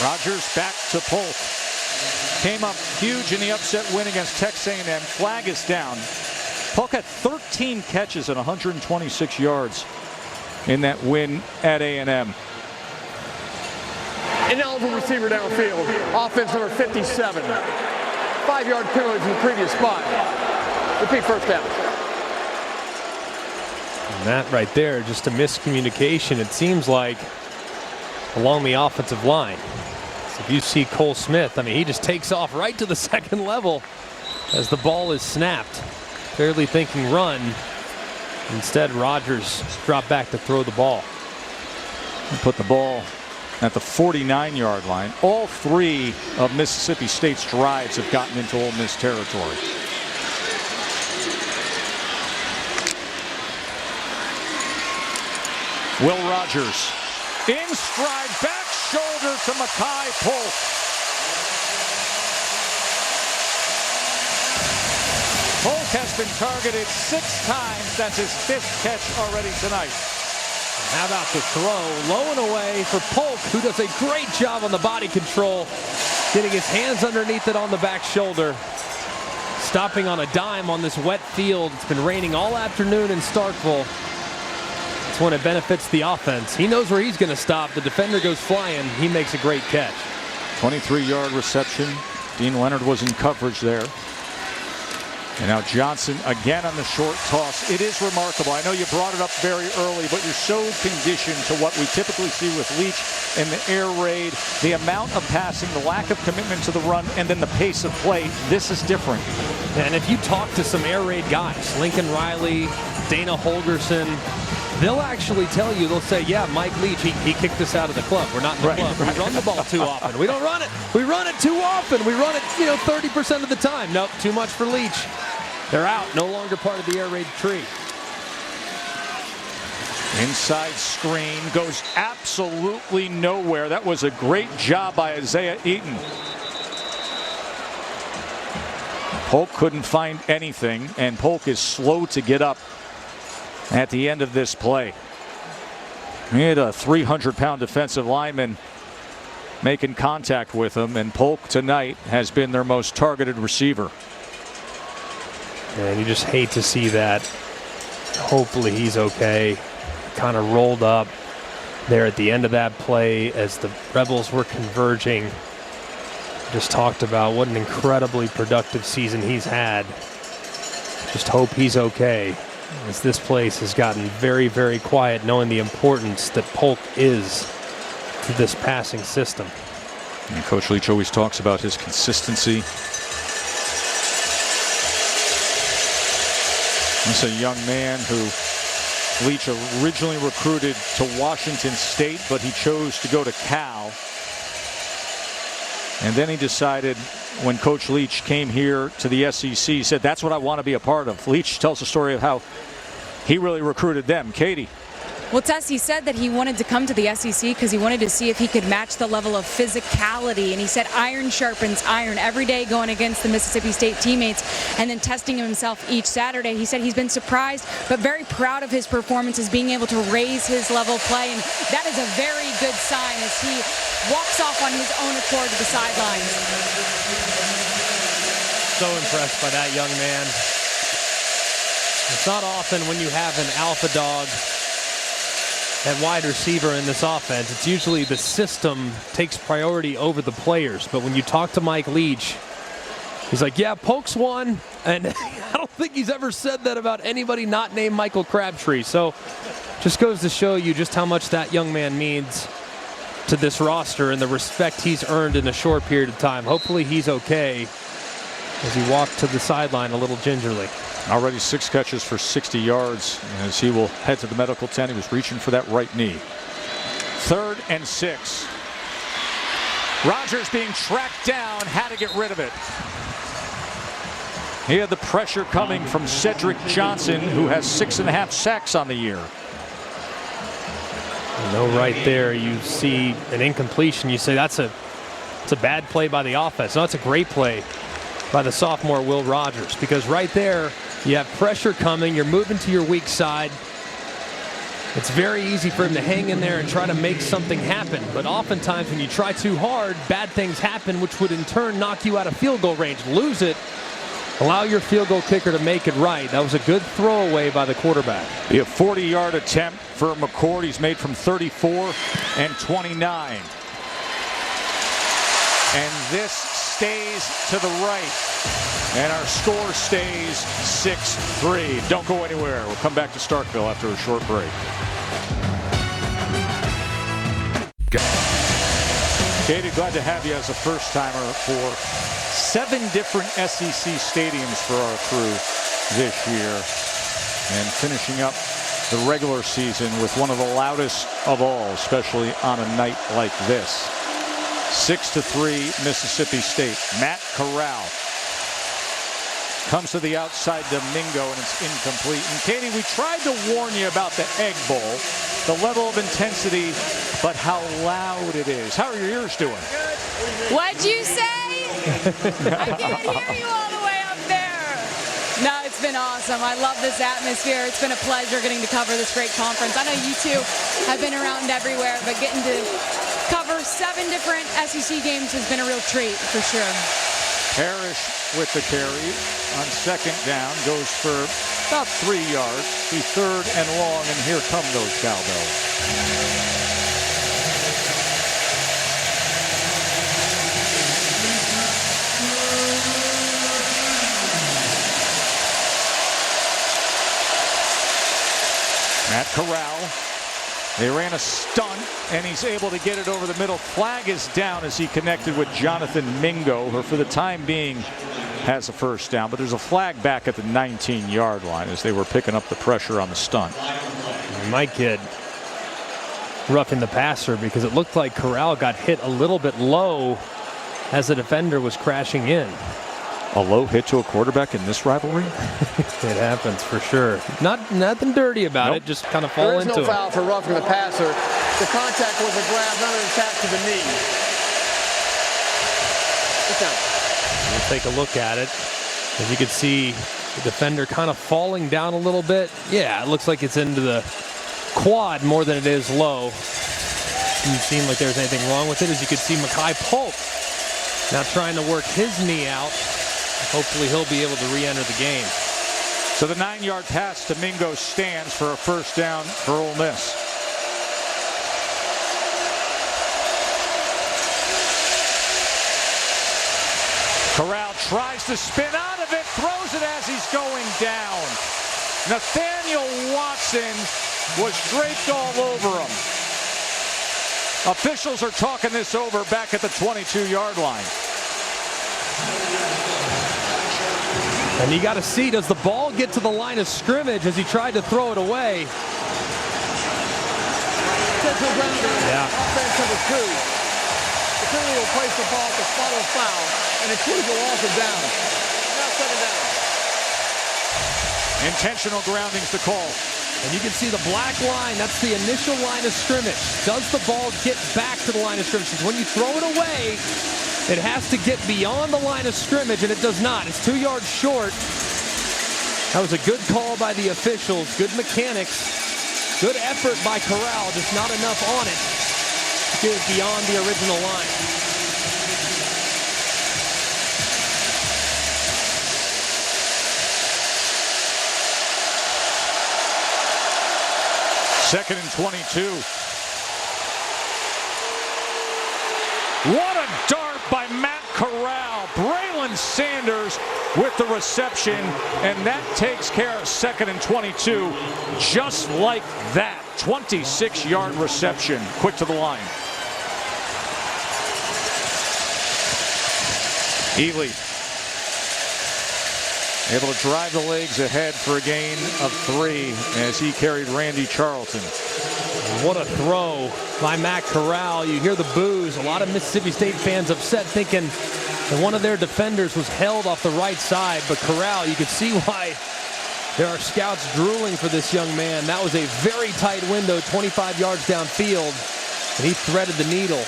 Rogers back to Polk. Came up huge in the upset win against Texas A&M. Flag is down. Polk had 13 catches and 126 yards in that win at A&M. Ineligible receiver downfield. Offense number 57. 5-yard penalty from the previous spot. Repeat first down. And that right there, just a miscommunication, it seems like, along the offensive line. So if you see Cole Smith, I mean, he just takes off right to the second level as the ball is snapped. Barely thinking run. Instead, Rogers dropped back to throw the ball. Put the ball at the 49-yard line. All three of Mississippi State's drives have gotten into Ole Miss territory. Will Rogers in stride, back shoulder to Makai Polk. Polk has been targeted 6 times. That's his 5th catch already tonight. How about the throw? Low and away for Polk, who does a great job on the body control, getting his hands underneath it on the back shoulder. Stopping on a dime on this wet field. It's been raining all afternoon in Starkville. That's when it benefits the offense. He knows where he's going to stop. The defender goes flying. He makes a great catch. 23-yard reception. Dean Leonard was in coverage there. And now Johnson again on the short toss. It is remarkable. I know you brought it up very early, but you're so conditioned to what we typically see with Leach in the air raid. The amount of passing, the lack of commitment to the run, and then the pace of play. This is different. And if you talk to some air raid guys, Lincoln Riley, Dana Holgerson, they'll actually tell you, they'll say, yeah, Mike Leach, he kicked us out of the club. We're not in the club. We run the ball too often. We don't run it. We run it too often. We run it, 30% of the time. Nope, too much for Leach. They're out, no longer part of the air raid tree. Inside screen goes absolutely nowhere. That was a great job by Isaiah Eaton. Polk couldn't find anything, and Polk is slow to get up at the end of this play. He had a 300-pound defensive lineman making contact with him, and Polk tonight has been their most targeted receiver. And you just hate to see that. Hopefully he's okay. Kind of rolled up there at the end of that play as the Rebels were converging. Just talked about what an incredibly productive season he's had. Just hope he's okay, as this place has gotten very, very quiet, knowing the importance that Polk is to this passing system. And Coach Leach always talks about his consistency. This is a young man who Leach originally recruited to Washington State, but he chose to go to Cal. And then he decided, when Coach Leach came here to the SEC, he said, that's what I want to be a part of. Leach tells the story of how he really recruited them. Katie. Well, Tess, he said that he wanted to come to the SEC because he wanted to see if he could match the level of physicality. And he said iron sharpens iron every day, going against the Mississippi State teammates and then testing himself each Saturday. He said he's been surprised but very proud of his performances, being able to raise his level of play. And that is a very good sign as he walks off on his own accord to the sidelines. So impressed by that young man. It's not often when you have an alpha dog at wide receiver in this offense. It's usually the system takes priority over the players. But when you talk to Mike Leach, he's like, yeah, Polk's one. And I don't think he's ever said that about anybody not named Michael Crabtree. So just goes to show you just how much that young man means to this roster and the respect he's earned in a short period of time. Hopefully he's okay as he walked to the sideline a little gingerly. Already 6 catches for 60 yards as he will head to the medical tent. He was reaching for that right knee. 3rd and 6. Rogers being tracked down, had to get rid of it. He had the pressure coming from Cedric Johnson, who has 6.5 sacks on the year. Right there, you see an incompletion. You say it's a bad play by the offense. No, it's a great play by the sophomore Will Rogers, because right there you have pressure coming. You're moving to your weak side. It's very easy for him to hang in there and try to make something happen. But oftentimes when you try too hard, bad things happen, which would in turn knock you out of field goal range. Lose it. Allow your field goal kicker to make it right. That was a good throwaway by the quarterback. Be a 40-yard attempt for McCord. He's made from 34 and 29. And this stays to the right. And our score stays 6-3. Don't go anywhere. We'll come back to Starkville after a short break. Katie, glad to have you as a first-timer for 7 different SEC stadiums for our crew this year. And finishing up the regular season with one of the loudest of all, especially on a night like this. 6-3 Mississippi State. Matt Corral comes to the outside to Mingo, and it's incomplete. And Katie, we tried to warn you about the Egg Bowl, the level of intensity, but how loud it is. How are your ears doing? What'd you say? I can't hear you all the way up there. No, it's been awesome. I love this atmosphere. It's been a pleasure getting to cover this great conference. I know you two have been around everywhere, but getting to cover 7 different SEC games has been a real treat for sure. Parrish with the carry on second down, goes for about 3 yards. Be 3rd and long, and here come those cowbells. Matt Corral, they ran a stunt, and he's able to get it over the middle. Flag is down as he connected with Jonathan Mingo, who for the time being has a first down. But there's a flag back at the 19-yard line as they were picking up the pressure on the stunt. Might get roughing the passer because it looked like Corral got hit a little bit low as the defender was crashing in. A low hit to a quarterback in this rivalry? It happens for sure. Nothing dirty about it, just kind of fall into it. There is no foul for roughing the passer. The contact was a grab, not an attack to the knee. Get down. We'll take a look at it. As you can see, the defender kind of falling down a little bit. Yeah, it looks like it's into the quad more than it is low. Doesn't seem like there's anything wrong with it. As you can see, Mekhi Polk now trying to work his knee out. Hopefully he'll be able to re-enter the game. So the 9-yard pass to Mingo stands for a first down for Ole Miss. Corral tries to spin out of it, throws it as he's going down. Nathaniel Watson was draped all over him. Officials are talking this over back at the 22-yard line. And you got to see, does the ball get to the line of scrimmage as he tried to throw it away? Yeah. Offense number 2. The penalty will place the ball at the spot of foul, and the crews will also down. Now 7 down. Intentional grounding's the call. And you can see the black line, that's the initial line of scrimmage. Does the ball get back to the line of scrimmage? Because when you throw it away, it has to get beyond the line of scrimmage, and it does not. It's 2 yards short. That was a good call by the officials. Good mechanics. Good effort by Corral, just not enough on it to get it beyond the original line. Second and 22. What a dart by Matt Corral. Braylon Sanders with the reception, and that takes care of second and 22 just like that. 26-yard reception. Quick to the line. Ely able to drive the legs ahead for a gain of 3 as he carried Randy Charlton. What a throw by Matt Corral. You hear the boos. A lot of Mississippi State fans upset, thinking that one of their defenders was held off the right side. But Corral, you could see why there are scouts drooling for this young man. That was a very tight window, 25 yards downfield, and he threaded the needle.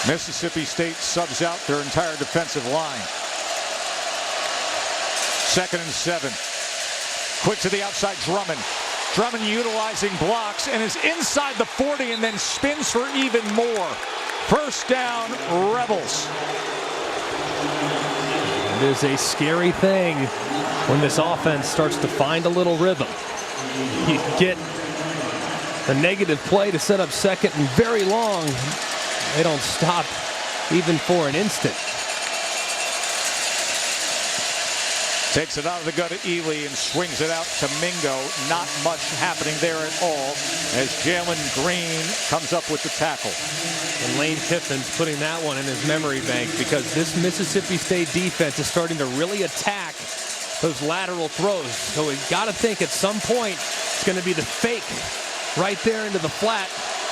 Mississippi State subs out their entire defensive line. Second and 7. Quick to the outside, Drummond. Drummond utilizing blocks and is inside the 40 and then spins for even more. First down, Rebels. It is a scary thing when this offense starts to find a little rhythm. You get a negative play to set up second and very long. They don't stop even for an instant. Takes it out of the gut of Ely and swings it out to Mingo. Not much happening there at all as Jalen Green comes up with the tackle. And Lane Kiffin's putting that one in his memory bank because this Mississippi State defense is starting to really attack those lateral throws. So we've got to think at some point it's going to be the fake right there into the flat.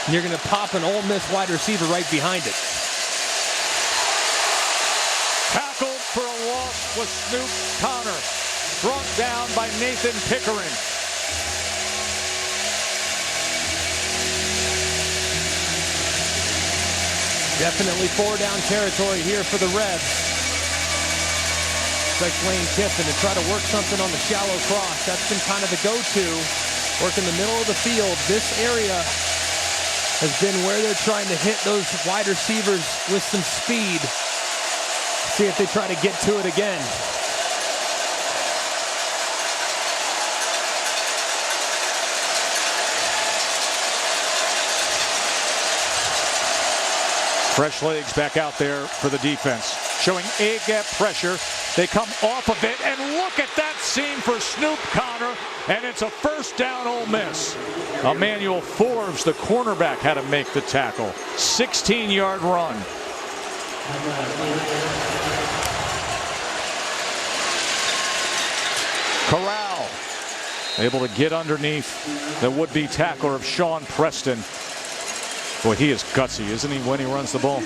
And you're going to pop an Ole Miss wide receiver right behind it. Tackled for a loss was Snoop Connor. Brought down by Nathan Pickering. Definitely 4-down territory here for the Rebs. Expect Lane Kiffin to try to work something on the shallow cross. That's been kind of the go-to. Work in the middle of the field. This area has been where they're trying to hit those wide receivers with some speed. See if they try to get to it again. Fresh legs back out there for the defense. Showing A-gap pressure. They come off of it, and look at that seam for Snoop Connor, and it's a first down Ole Miss. Emmanuel Forbes, the cornerback, had to make the tackle. 16-yard run. Corral able to get underneath the would-be tackler of Sean Preston. Boy, he is gutsy, isn't he, when he runs the ball?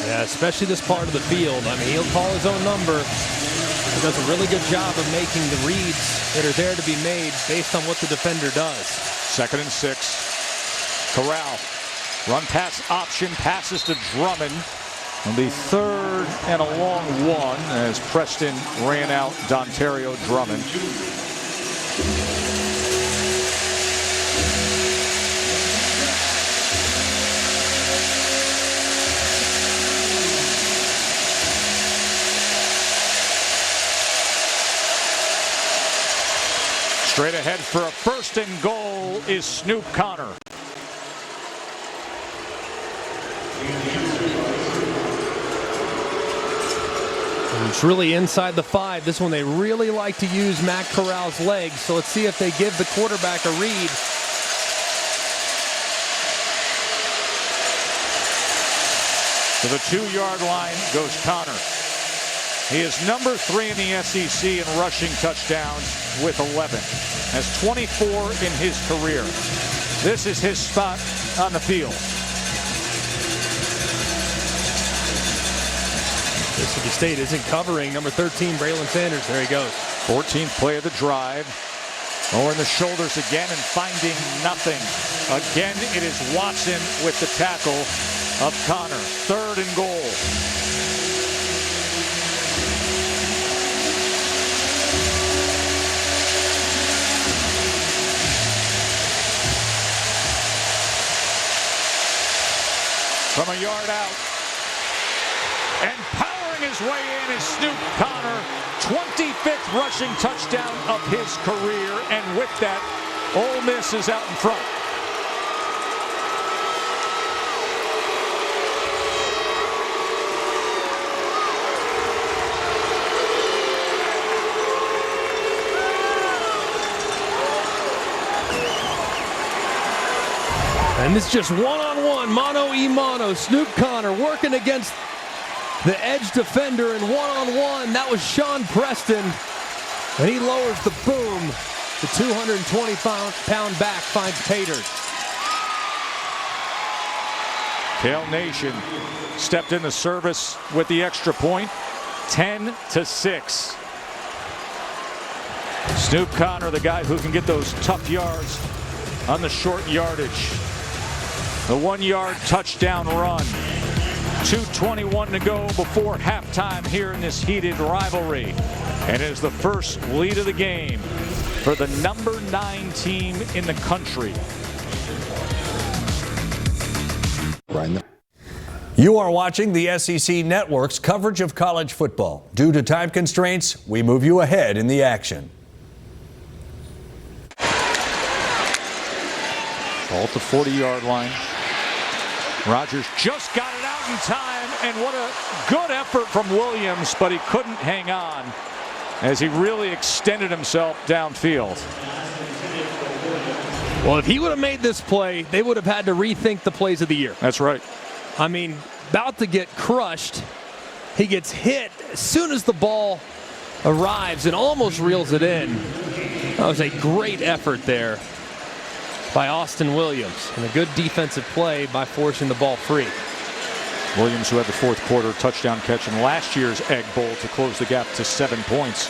Yeah, especially this part of the field. I mean, he'll call his own number. He does a really good job of making the reads that are there to be made based on what the defender does. 2nd and 6. Corral. Run pass option. Passes to Drummond. It'll be 3rd and a long one as Preston ran out Dontario Drummond. Straight ahead for a 1st and goal is Snoop Connor. It's really inside the 5. This one they really like to use Matt Corral's legs. So let's see if they give the quarterback a read. To the 2-yard line goes Connor. He is number 3 in the SEC in rushing touchdowns with 11. Has 24 in his career. This is his spot on the field. Mississippi State isn't covering number 13, Braylon Sanders. There he goes. 14th play of the drive. Over in the shoulders again and finding nothing. Again, it is Watson with the tackle of Connor. 3rd and goal. From a yard out. And powering his way in is Snoop Connor. 25th rushing touchdown of his career. And with that, Ole Miss is out in front. And this is just one-on-one, mano-y-mano. Snoop Connor working against the edge defender in one-on-one. That was Sean Preston. And he lowers the boom. The 220-pound back finds Pater. Tail Nation stepped into service with the extra point. 10-6. Snoop Connor, the guy who can get those tough yards on the short yardage. The 1-yard touchdown run. 2:21 to go before halftime here in this heated rivalry. And it is the first lead of the game for the number 9 team in the country. You are watching the SEC Network's coverage of college football. Due to time constraints, we move you ahead in the action. Ball at the 40-yard line. Rodgers just got it out in time, and what a good effort from Williams, but he couldn't hang on as he really extended himself downfield. Well, if he would have made this play, they would have had to rethink the plays of the year. That's right. I mean, about to get crushed. He gets hit as soon as the ball arrives and almost reels it in. That was a great effort there by Austin Williams, and a good defensive play by forcing the ball free. Williams, who had the fourth quarter touchdown catch in last year's Egg Bowl to close the gap to 7 points.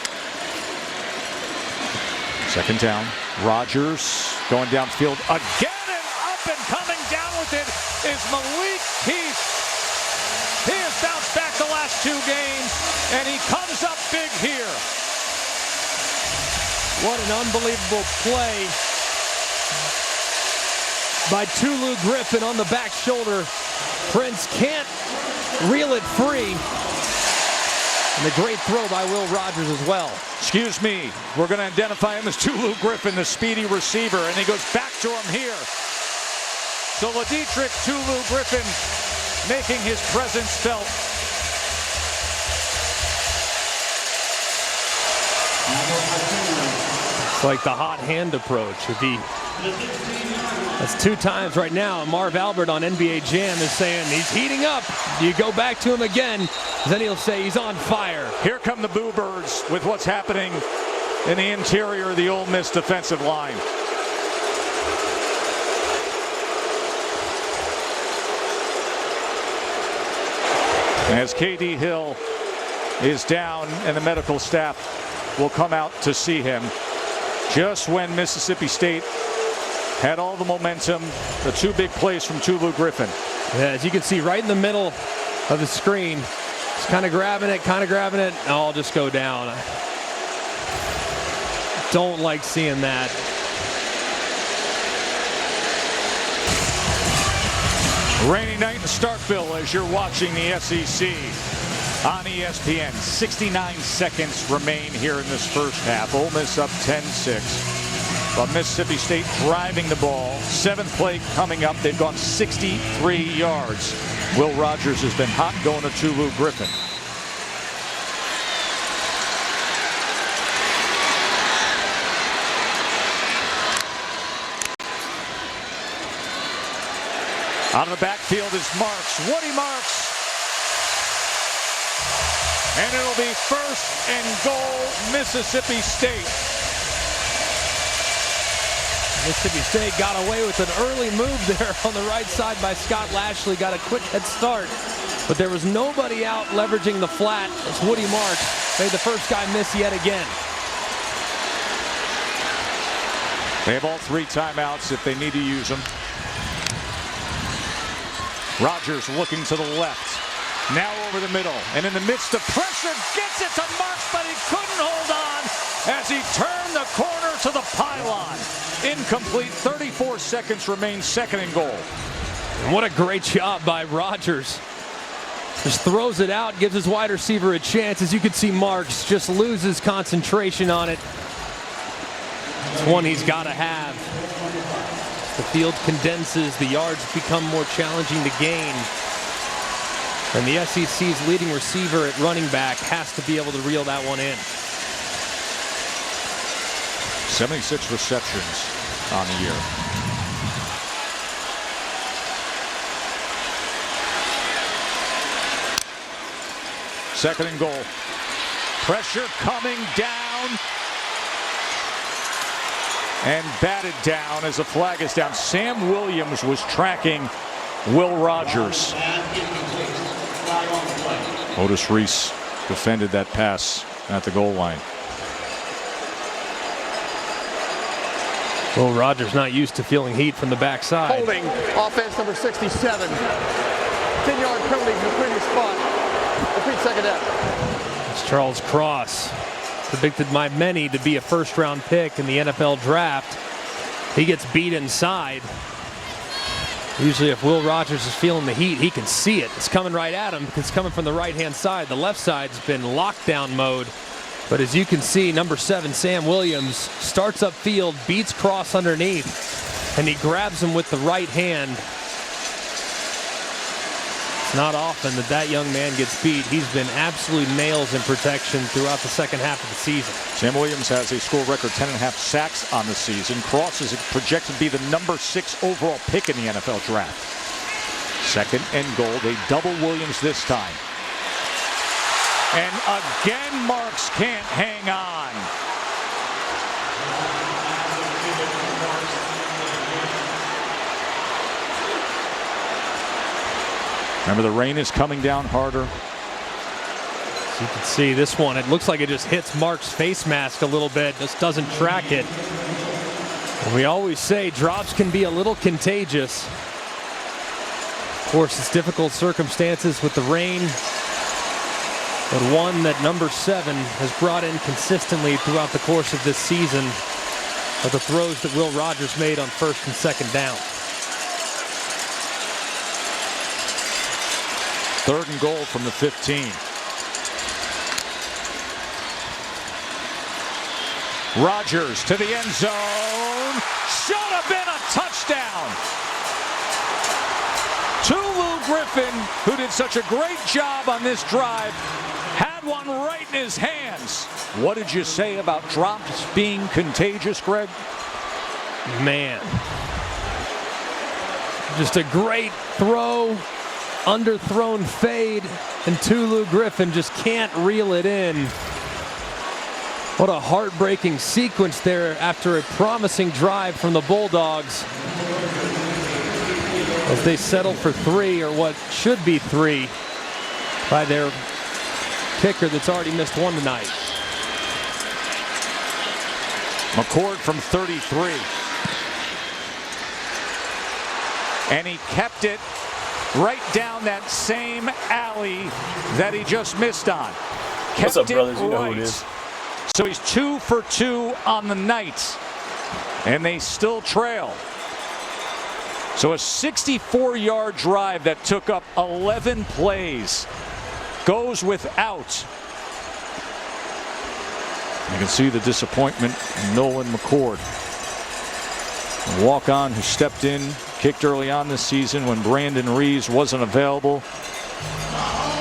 Second down. Rogers going downfield again, and up and coming down with it is Malik Heath. He has bounced back the last 2 games, and he comes up big here. What an unbelievable play by Tulu Griffin on the back shoulder. Prince can't reel it free. And a great throw by Will Rogers as well. Excuse me, we're going to identify him as Tulu Griffin, the speedy receiver, and he goes back to him here. So LaDietrich Tulu Griffin making his presence felt. It's like the hot hand approach. That's 2 times right now. Marv Albert on NBA Jam is saying he's heating up. You go back to him again, then he'll say he's on fire. Here come the Boo Birds with what's happening in the interior of the Ole Miss defensive line. As KD Hill is down and the medical staff will come out to see him, just when Mississippi State had all the momentum, the 2 big plays from Tulu Griffin. Yeah, as you can see right in the middle of the screen, he's kind of grabbing it, and I'll just go down. Don't like seeing that. Rainy night in Starkville as you're watching the SEC on ESPN. 69 seconds remain here in this first half. Ole Miss up 10-6. But Mississippi State driving the ball. 7th play coming up. They've gone 63 yards. Will Rogers has been hot going to Tulu Griffin. Out of the backfield is Marks. Woody Marks. And it'll be 1st and goal, Mississippi State. Mississippi State got away with an early move there on the right side by Scott Lashley. Got a quick head start, but there was nobody out leveraging the flat as Woody Marks made the first guy miss yet again. They have all 3 timeouts if they need to use them. Rogers looking to the left. Now over the middle. And in the midst of pressure, gets it to Marks, but he couldn't hold on as he turned the corner to the pylon. Incomplete. 34 seconds remain. 2nd and goal. And what a great job by Rogers. Just throws it out, gives his wide receiver a chance. As you can see, Marks just loses concentration on it. It's one he's got to have. The field condenses, the yards become more challenging to gain. And the SEC's leading receiver at running back has to be able to reel that one in. 76 receptions on the year. Second and goal. Pressure coming down. And batted down as the flag is down. Sam Williams was tracking Will Rogers. Otis Reese defended that pass at the goal line. Will Rogers not used to feeling heat from the backside. Holding offense number 67. 10-yard penalty from the previous spot. Repeat second down. It's Charles Cross, predicted by many to be a first-round pick in the NFL draft. He gets beat inside. Usually if Will Rogers is feeling the heat, he can see it. It's coming right at him because it's coming from the right-hand side. The left side's been lockdown mode. But as you can see, number 7, Sam Williams, starts upfield, beats Cross underneath, and he grabs him with the right hand. It's not often that young man gets beat. He's been absolutely nails in protection throughout the second half of the season. Sam Williams has a school record 10.5 sacks on the season. Cross is projected to be the number 6 overall pick in the NFL draft. Second and goal. They double Williams this time. And again, Marks can't hang on. Remember, the rain is coming down harder. As you can see, this one, it looks like it just hits Mark's face mask a little bit. Just doesn't track it. And we always say drops can be a little contagious. Of course, it's difficult circumstances with the rain, but one that number 7 has brought in consistently throughout the course of this season are the throws that Will Rogers made on first and second down. Third and goal from the 15. Rogers to the end zone. Should have been a touchdown. Tulu Griffin, who did such a great job on this drive, had one right in his hands. What did you say about drops being contagious, Greg? Man. Just a great throw. Underthrown fade, and Tulu Griffin just can't reel it in. What a heartbreaking sequence there after a promising drive from the Bulldogs, as they settle for 3, or what should be 3, by their kicker that's already missed 1 tonight. McCord from 33. And he kept it right down that same alley that he just missed on. What's up, brothers? You know who it is. So he's 2 for 2 on the night, and they still trail. So a 64-yard drive that took up 11 plays goes without. You can see the disappointment in Nolan McCord. The walk-on who stepped in, kicked early on this season when Brandon Reeves wasn't available.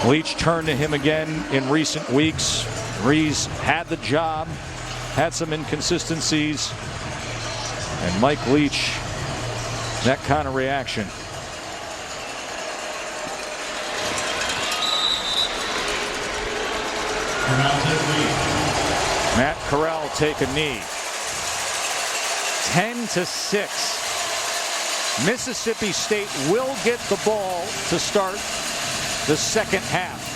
Leach turned to him again in recent weeks. Reeves had the job, had some inconsistencies, and Mike Leach, that kind of reaction. Matt Corral take a knee. 10-6. Mississippi State will get the ball to start the second half.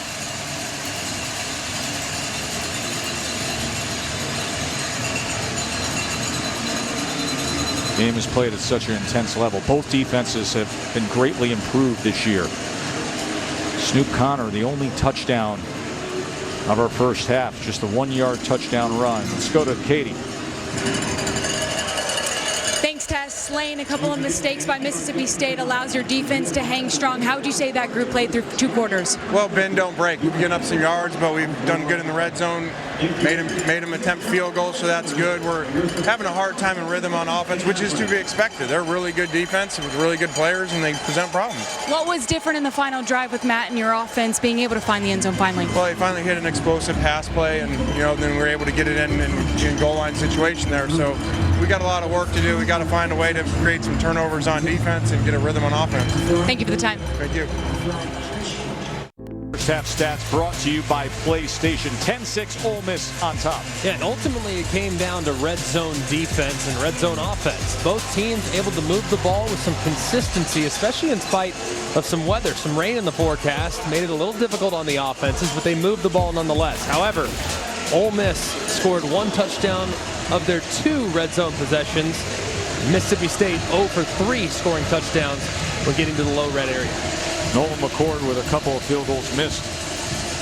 The game is played at such an intense level. Both defenses have been greatly improved this year. Snoop Connor, the only touchdown of our first half, just a 1-yard touchdown run. Let's go to Katie. Thanks, Tess. Lane, a couple of mistakes by Mississippi State allows your defense to hang strong. How would you say that group played through 2 quarters? Well, bend, don't break. We've given up some yards, but we've done good in the red zone. Made him attempt field goals, so that's good. We're having a hard time in rhythm on offense, which is to be expected. They're really good defense with really good players, and they present problems. What was different in the final drive with Matt and your offense being able to find the end zone finally? Well, they finally hit an explosive pass play, and then we were able to get it in goal line situation there. So we got a lot of work to do. We got to find a way to create some turnovers on defense and get a rhythm on offense. Thank you for the time. Thank you. First half stats brought to you by PlayStation. 10-6 Ole Miss on top. Yeah, and ultimately it came down to red zone defense and red zone offense. Both teams able to move the ball with some consistency, especially in spite of some weather. Some rain in the forecast made it a little difficult on the offenses, but they moved the ball nonetheless. However, Ole Miss scored 1 touchdown of their 2 red zone possessions. Mississippi State 0 for 3 scoring touchdowns when getting to the low red area. Nolan McCord with a couple of field goals missed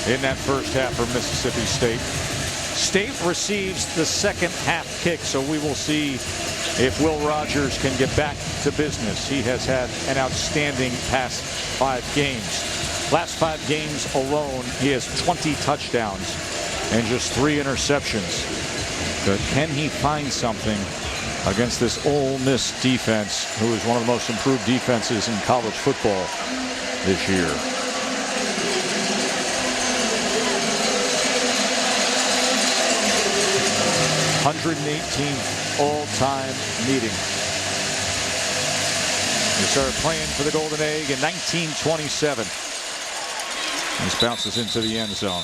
in that first half for Mississippi State. State receives the second half kick, so we will see if Will Rogers can get back to business. He has had an outstanding past 5 games. Last 5 games alone, he has 20 touchdowns and just 3 interceptions. But can he find something against this Ole Miss defense, who is one of the most improved defenses in college football this year? 118th all-time meeting. They started playing for the Golden Egg in 1927. This bounces into the end zone.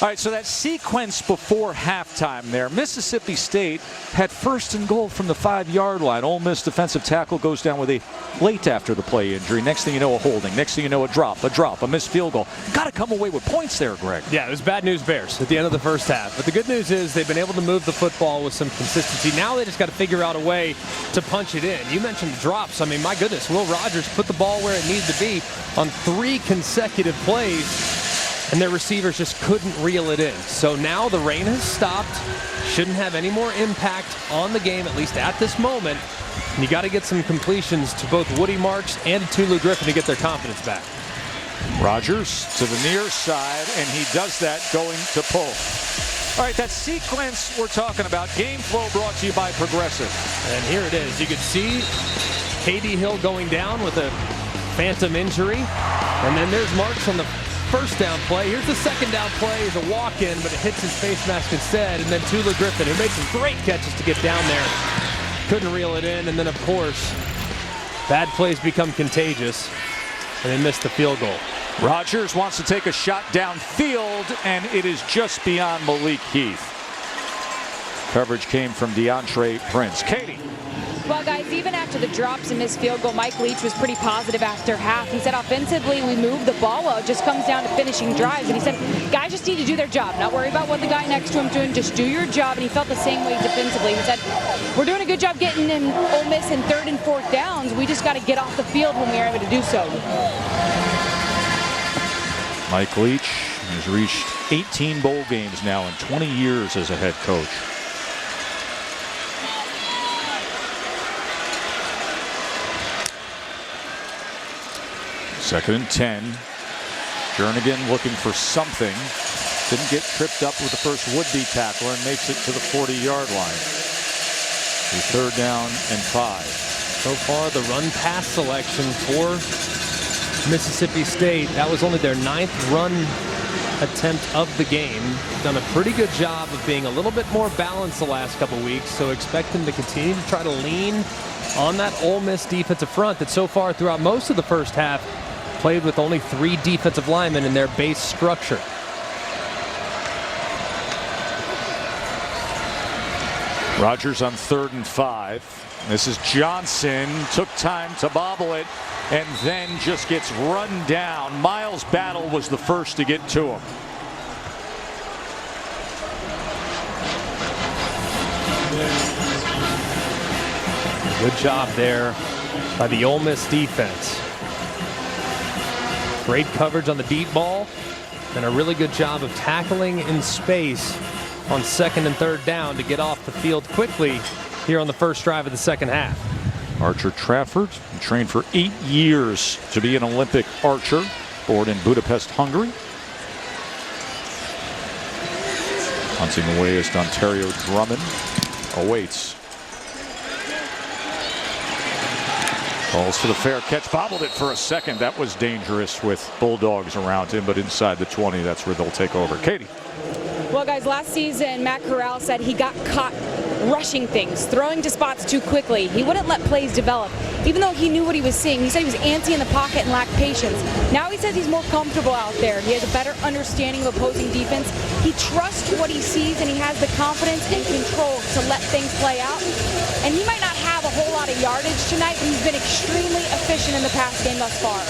All right, so that sequence before halftime there, Mississippi State had first and goal from the 5-yard line. Ole Miss defensive tackle goes down with a late after the play injury. Next thing you know, a holding. Next thing you know, a drop, a missed field goal. Got to come away with points there, Greg. Yeah, it was bad news Bears at the end of the first half. But the good news is they've been able to move the football with some consistency. Now they just got to figure out a way to punch it in. You mentioned the drops. I mean, my goodness, Will Rogers put the ball where it needed to be on 3 consecutive plays. And their receivers just couldn't reel it in. So now the rain has stopped. Shouldn't have any more impact on the game, at least at this moment. And you got to get some completions to both Woody Marks and Tulu Griffin to get their confidence back. Rogers to the near side, and he does that going to pull. All right, that sequence we're talking about, game flow brought to you by Progressive. And here it is. You can see KD Hill going down with a phantom injury. And then there's Marks on the first down play. Here's the second down play. It's a walk-in, but it hits his face mask instead. And then Tulu Griffin, who made some great catches to get down there, couldn't reel it in. And then, of course, bad plays become contagious, and they missed the field goal. Rogers wants to take a shot downfield, and it is just beyond Malik Heath. Coverage came from DeAndre Prince. Katie. Well, guys, even after the drops and missed field goal, Mike Leach was pretty positive after half. He said offensively we moved the ball well. It just comes down to finishing drives. And he said guys just need to do their job. Not worry about what the guy next to him doing. Just do your job. And he felt the same way defensively. He said we're doing a good job getting in Ole Miss in 3rd and 4th downs. We just got to get off the field when we are able to do so. Mike Leach has reached 18 bowl games now in 20 years as a head coach. Second and 10. Jernigan looking for something. Didn't get tripped up with the first would-be tackler and makes it to the 40-yard line. 3rd down and 5. So far, the run-pass selection for Mississippi State, that was only their 9th run attempt of the game. Done a pretty good job of being a little bit more balanced the last couple weeks, so expect them to continue to try to lean on that Ole Miss defensive front that so far throughout most of the first half played with only 3 defensive linemen in their base structure. Rogers on 3rd and 5. This is Johnson. Took time to bobble it and then just gets run down. Miles Battle was the first to get to him. Good job there by the Ole Miss defense. Great coverage on the deep ball and a really good job of tackling in space on 2nd and 3rd down to get off the field quickly here on the first drive of the second half. Archer Trafford trained for 8 years to be an Olympic archer, born in Budapest, Hungary. Hunting away as Ontario Drummond awaits. Calls for the fair catch, bobbled it for a second. That was dangerous with Bulldogs around him, but inside the 20, that's where they'll take over. Katie. Well, guys, last season, Matt Corral said he got caught rushing things, throwing to spots too quickly. He wouldn't let plays develop, even though he knew what he was seeing. He said he was antsy in the pocket and lacked patience. Now he says he's more comfortable out there. He has a better understanding of opposing defense. He trusts what he sees, and he has the confidence and control to let things play out. And he might not have a whole lot of yardage tonight, but he's been extremely efficient in the pass game thus far.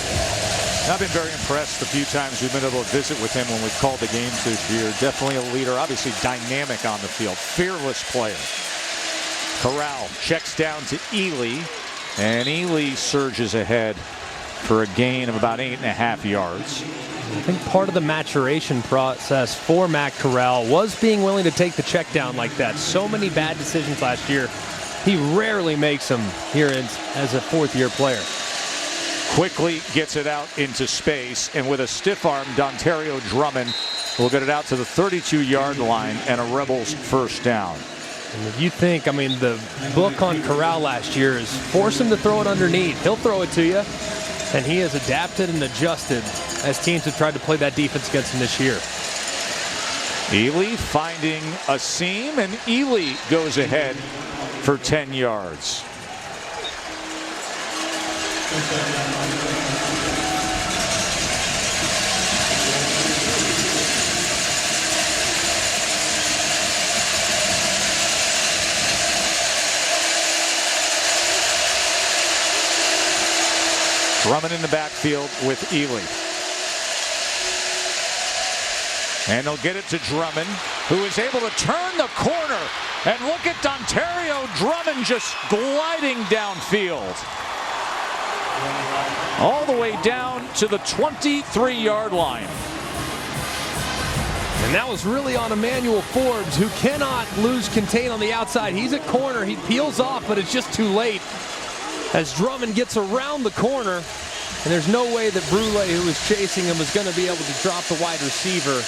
I've been very impressed the few times we've been able to visit with him when we've called the games this year. Definitely a leader, obviously dynamic on the field, fearless player. Corral checks down to Ely, and Ely surges ahead for a gain of about 8.5 yards. I think part of the maturation process for Matt Corral was being willing to take the check down like that. So many bad decisions last year. He rarely makes them here as a 4th-year player. Quickly gets it out into space, and with a stiff arm, Ontario Drummond will get it out to the 32-yard line and a Rebels first down. And if you think, I mean, the book on Corral last year is force him to throw it underneath. He'll throw it to you, and he has adapted and adjusted as teams have tried to play that defense against him this year. Ely finding a seam, and Ely goes ahead for 10 yards. Drummond in the backfield with Ely. And they'll get it to Drummond, who is able to turn the corner. And look at Dontario Drummond just gliding downfield. All the way down to the 23-yard line. And that was really on Emmanuel Forbes, who cannot lose contain on the outside. He's at corner. He peels off, but it's just too late as Drummond gets around the corner. And there's no way that Brule, who was chasing him, was going to be able to drop the wide receiver.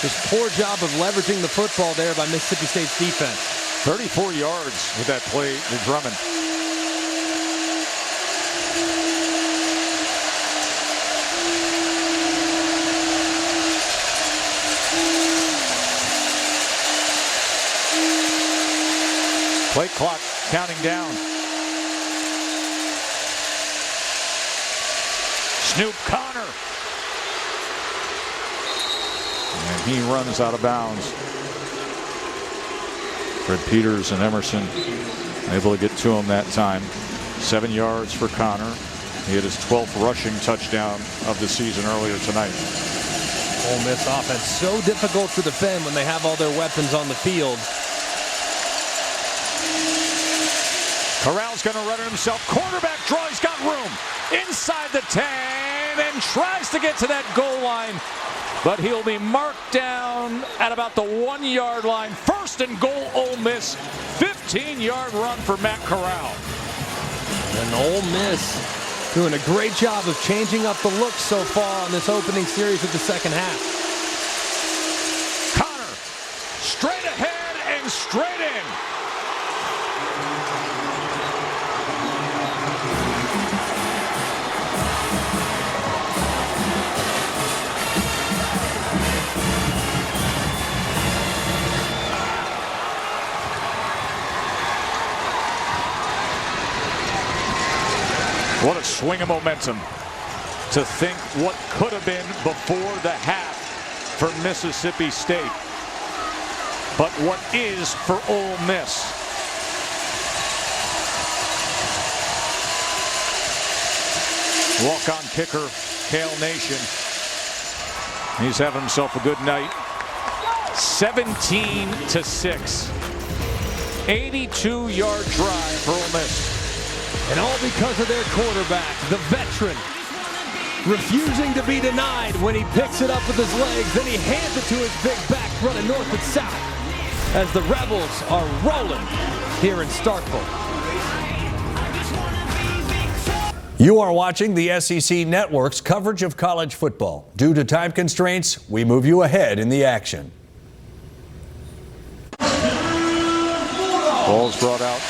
Just poor job of leveraging the football there by Mississippi State's defense. 34 yards with that play to Drummond. Play clock counting down. Snoop Connor. And he runs out of bounds. Fred Peters and Emerson able to get to him that time. 7 yards for Connor. He had his 12th rushing touchdown of the season earlier tonight. Ole Miss offense so difficult to defend when they have all their weapons on the field. Corral's going to run it himself. Quarterback draw. He's got room inside the 10 and tries to get to that goal line. But he'll be marked down at about the 1 yard line. First and goal, Ole Miss. 15-yard run for Matt Corral. And Ole Miss doing a great job of changing up the look so far on this opening series of the second half. Connor, straight ahead and straight in. What a swing of momentum to think what could have been before the half for Mississippi State. But what is for Ole Miss. Walk-on kicker, Kale Nation. He's having himself a good night. 17-6. 82-yard drive for Ole Miss. And all because of their quarterback, the veteran, refusing to be denied when he picks it up with his legs. Then he hands it to his big back, running north and south as the Rebels are rolling here in Starkville. You are watching the SEC Network's coverage of college football. Due to time constraints, we move you ahead in the action. Ball's brought out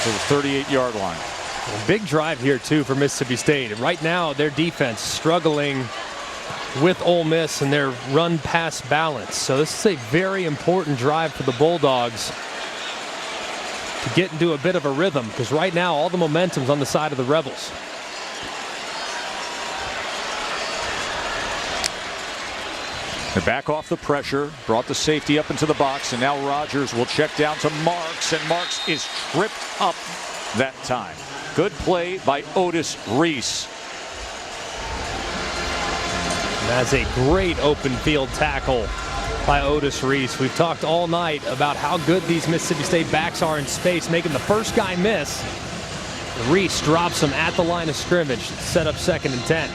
to the 38-yard line. A big drive here, too, for Mississippi State. And right now, their defense struggling with Ole Miss and their run-pass balance. So this is a very important drive for the Bulldogs to get into a bit of a rhythm, because right now, all the momentum's on the side of the Rebels. They back off the pressure, brought the safety up into the box, and now Rogers will check down to Marks, and Marks is tripped up that time. Good play by Otis Reese. That's a great open field tackle by Otis Reese. We've talked all night about how good these Mississippi State backs are in space, making the first guy miss. Reese drops him at the line of scrimmage, set up 2nd and 10.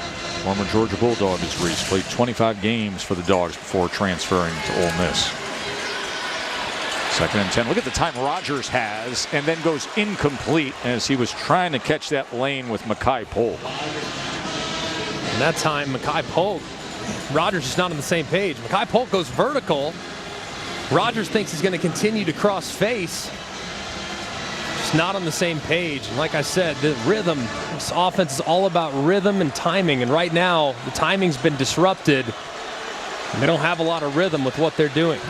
Former Georgia Bulldog is Reese. Played 25 games for the Dogs before transferring to Ole Miss. 2nd and 10. Look at the time Rogers has, and then goes incomplete as he was trying to catch that lane with Mekhi Polk. And that time, Mekhi Polk, Rogers is not on the same page. Mekhi Polk goes vertical. Rogers thinks he's going to continue to cross face. Just not on the same page. And like I said, the rhythm, this offense is all about rhythm and timing. And right now, the timing's been disrupted And they don't have a lot of rhythm with what they're doing.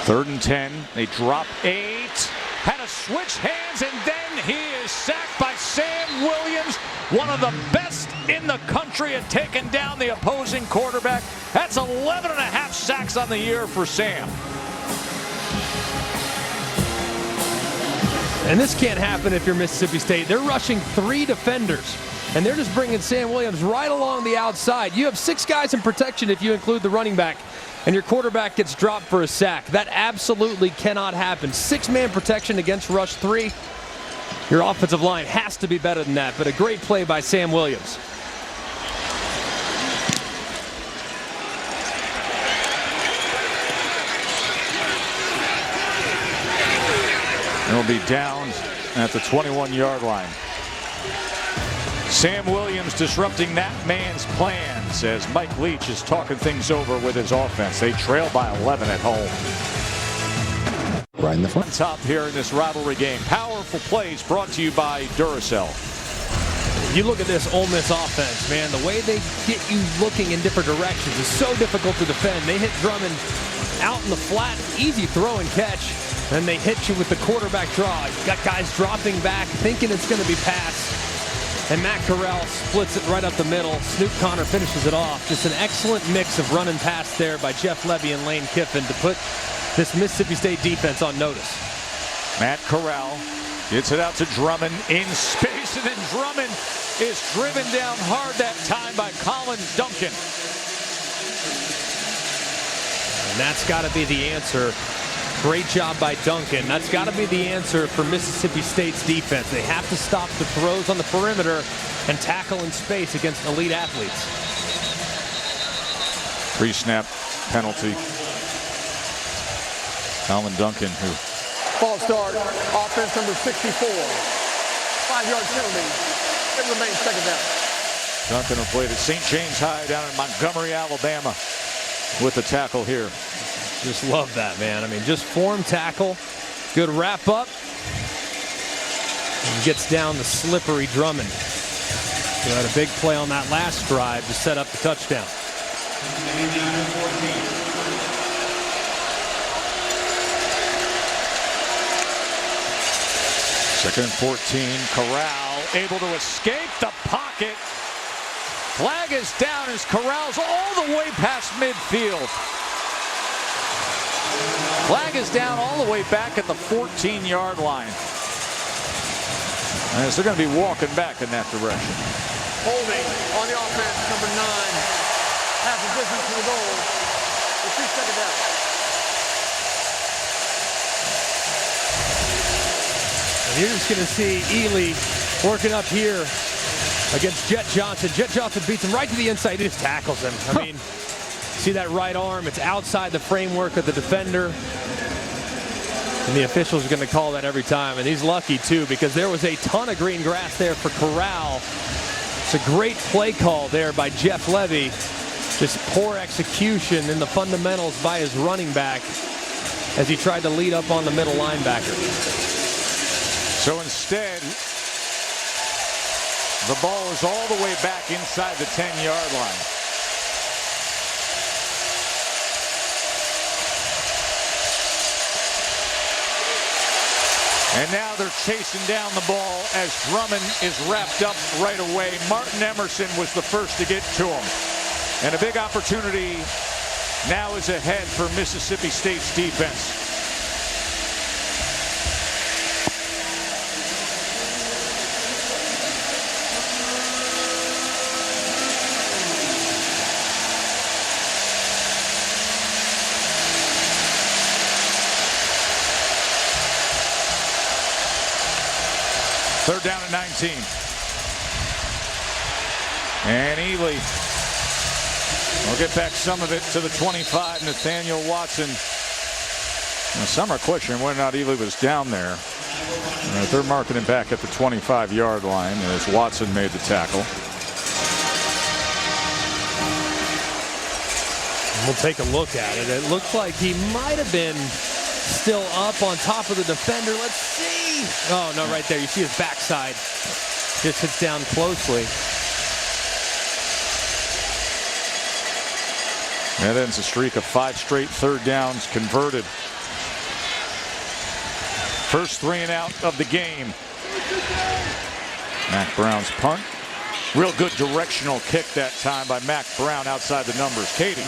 Third and 10. They drop 8. Had to switch hands, and then he is sacked by Sam Williams, one of the best in the country at taking down the opposing quarterback. That's 11.5 sacks on the year for Sam. And this can't happen if you're Mississippi State. They're rushing 3 defenders, and they're just bringing Sam Williams right along the outside. You have 6 guys in protection if you include the running back, and your quarterback gets dropped for a sack. That absolutely cannot happen. 6-man protection against rush 3. Your offensive line has to be better than that, but a great play by Sam Williams. It'll be down at the 21-yard line. Sam Williams disrupting that man's plans as Mike Leach is talking things over with his offense. They trail by 11 at home. Right in the front. Top here in this rivalry game. Powerful plays brought to you by Duracell. You look at this Ole Miss offense, man, the way they get you looking in different directions is so difficult to defend. They hit Drummond out in the flat, easy throw and catch. Then they hit you with the quarterback draw. You got guys dropping back, thinking it's going to be pass. And Matt Corral splits it right up the middle. Snoop Connor finishes it off. Just an excellent mix of run and pass there by Jeff Levy and Lane Kiffin to put this Mississippi State defense on notice. Matt Corral gets it out to Drummond in space, and then Drummond is driven down hard that time by Colin Duncan. And that's got to be the answer. Great job by Duncan. That's got to be the answer for Mississippi State's defense. They have to stop the throws on the perimeter and tackle in space against elite athletes. Pre-snap penalty. Colin Duncan, who False start, offense number 64. 5-yard penalty. It remains second down. Duncan will play at St. James High down in Montgomery, Alabama with the tackle here. Just love that, man. I mean, just form tackle. Good wrap up. And gets down the slippery Drummond. He had a big play on that last drive to set up the touchdown. Second and 14. Corral able to escape the pocket. Flag is down as Corral's all the way past midfield. Flag is down all the way back at the 14-yard line. And so they're going to be walking back in that direction. Holding on the offense, number 9. Half the distance to the goal. Retreat second down. And you're just going to see Ely working up here against Jet Johnson. Jet Johnson beats him right to the inside. He just tackles him. I mean, see that right arm? It's outside the framework of the defender. And the officials are going to call that every time. And he's lucky, too, because there was a ton of green grass there for Corral. It's a great play call there by Jeff Levy. Just poor execution in the fundamentals by his running back as he tried to lead up on the middle linebacker. So instead, the ball is all the way back inside the 10-yard line. And now they're chasing down the ball as Drummond is wrapped up right away. Martin Emerson was the first to get to him. And a big opportunity now is ahead for Mississippi State's defense. Third down and 19. And Ely will get back some of it to the 25. Nathaniel Watson. And some are questioning whether or not Ely was down there. They're marking him back at the 25-yard line as Watson made the tackle. We'll take a look at it. It looks like he might have been still up on top of the defender. Let's see. Oh, no, right there. You see his backside. Just hits down closely. That ends a streak of 5 straight third downs converted. First 3 and out of the game. Mac Brown's punt. Real good directional kick that time by Mac Brown outside the numbers. Katie.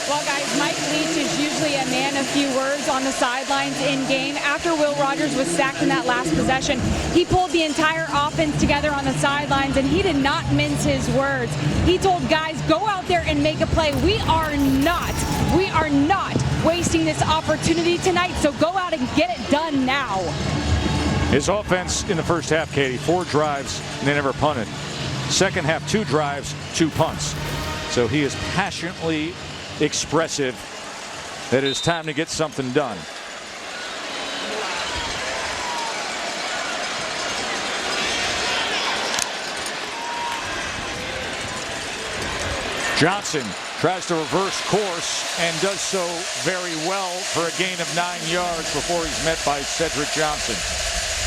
Well, guys, Mike Leach is usually a man of few words on the sidelines in game. After Will Rogers was sacked in that last possession, he pulled the entire offense together on the sidelines, and he did not mince his words. He told guys, go out there and make a play. We are not wasting this opportunity tonight, so go out and get it done now. His offense in the first half, Katie, 4 drives, and they never punted. Second half, 2 drives, 2 punts. So he is passionately expressive that it is time to get something done. Johnson tries to reverse course and does so very well for a gain of 9 yards before he's met by Cedric Johnson.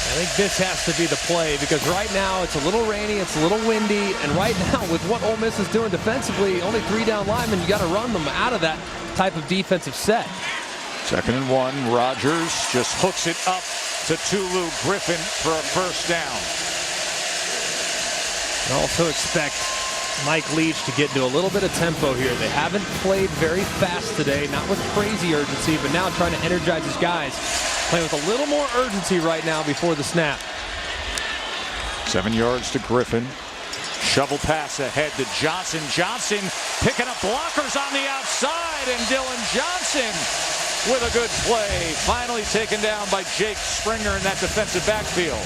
I think this has to be the play because right now it's a little rainy, it's a little windy, and right now with what Ole Miss is doing defensively, only 3 down linemen, you got to run them out of that type of defensive set. 2nd and 1, Rogers just hooks it up to Tulu Griffin for a first down. I also expect Mike Leach to get into a little bit of tempo here. They haven't played very fast today, not with crazy urgency, but now trying to energize his guys. Playing with a little more urgency right now before the snap. 7 yards to Griffin. Shovel pass ahead to Johnson. Johnson picking up blockers on the outside, and Dylan Johnson with a good play. Finally taken down by Jake Springer in that defensive backfield.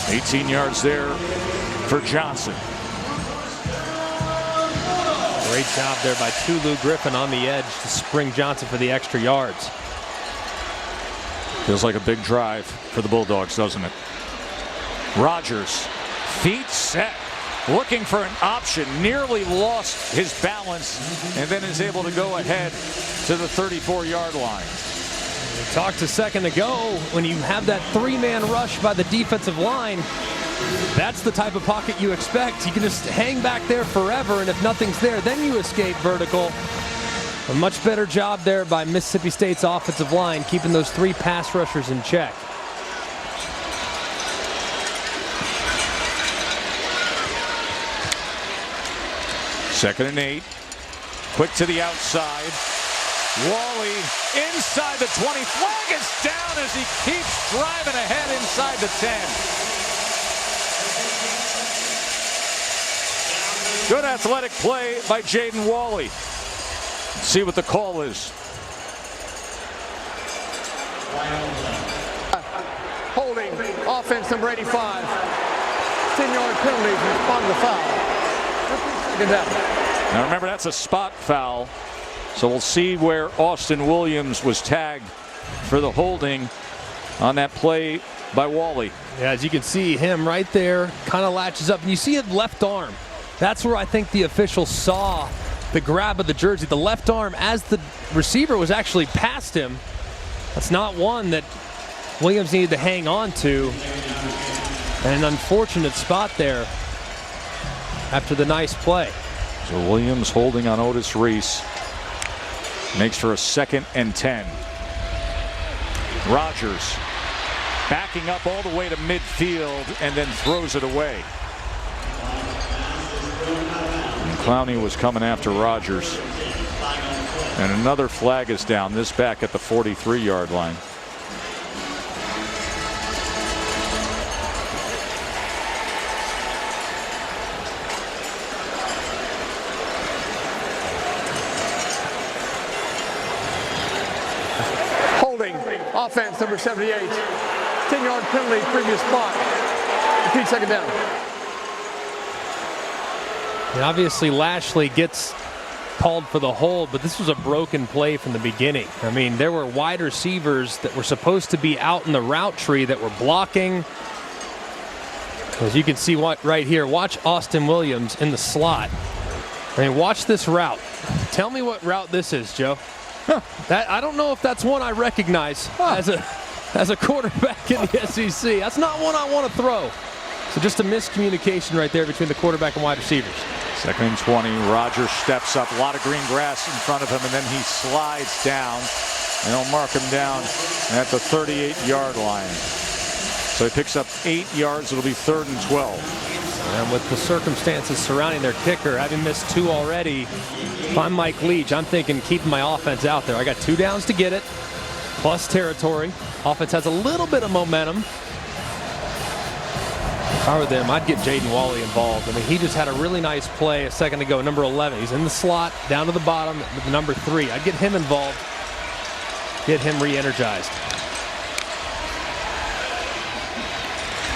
18 yards there for Johnson. Great job there by Tulu Griffin on the edge to spring Johnson for the extra yards. Feels like a big drive for the Bulldogs, doesn't it? Rogers, feet set, looking for an option, nearly lost his balance, and then is able to go ahead to the 34-yard line. We talked a second ago, when you have that 3-man rush by the defensive line, that's the type of pocket you expect. You can just hang back there forever, and if nothing's there, then you escape vertical. A much better job there by Mississippi State's offensive line, keeping those 3 pass rushers in check. Second and 8. Quick to the outside. Wally inside the 20. Flag is down as he keeps driving ahead inside the 10. Good athletic play by Jaden Wally. Let's see what the call is. Holding, offense number 85. 10-yard penalty to respond to the foul. Second down. Now remember, that's a spot foul. So we'll see where Austin Williams was tagged for the holding on that play by Wally. Yeah, as you can see, him right there kind of latches up. And you see his left arm. That's where I think the official saw the grab of the jersey. The left arm as the receiver was actually past him. That's not one that Williams needed to hang on to. And an unfortunate spot there after the nice play. So Williams holding on Otis Reese. Makes for a 2nd and 10. Rogers backing up all the way to midfield and then throws it away. And Clowney was coming after Rogers. And another flag is down, this back at the 43-yard line. Offense number 78. 10-yard penalty, previous spot. Repeat, second down. And obviously Lashley gets called for the hold, but this was a broken play from the beginning. I mean, there were wide receivers that were supposed to be out in the route tree that were blocking. As you can see right here, watch Austin Williams in the slot. I mean, watch this route. Tell me what route this is, Joe. That I don't know if that's one I recognize as a quarterback in the SEC. That's not one I want to throw. So just a miscommunication right there between the quarterback and wide receivers. 2nd and 20. Rogers steps up. A lot of green grass in front of him, and then he slides down. And they'll mark him down at the 38-yard line. So he picks up 8 yards. It'll be 3rd and 12. And with the circumstances surrounding their kicker, having missed 2 already, if I'm Mike Leach, I'm thinking keeping my offense out there. I got 2 downs to get it, plus territory. Offense has a little bit of momentum. If I were them, I'd get Jaden Walley involved. I mean, he just had a really nice play a second ago, number 11. He's in the slot, down to the bottom, with number 3. I'd get him involved, get him re-energized.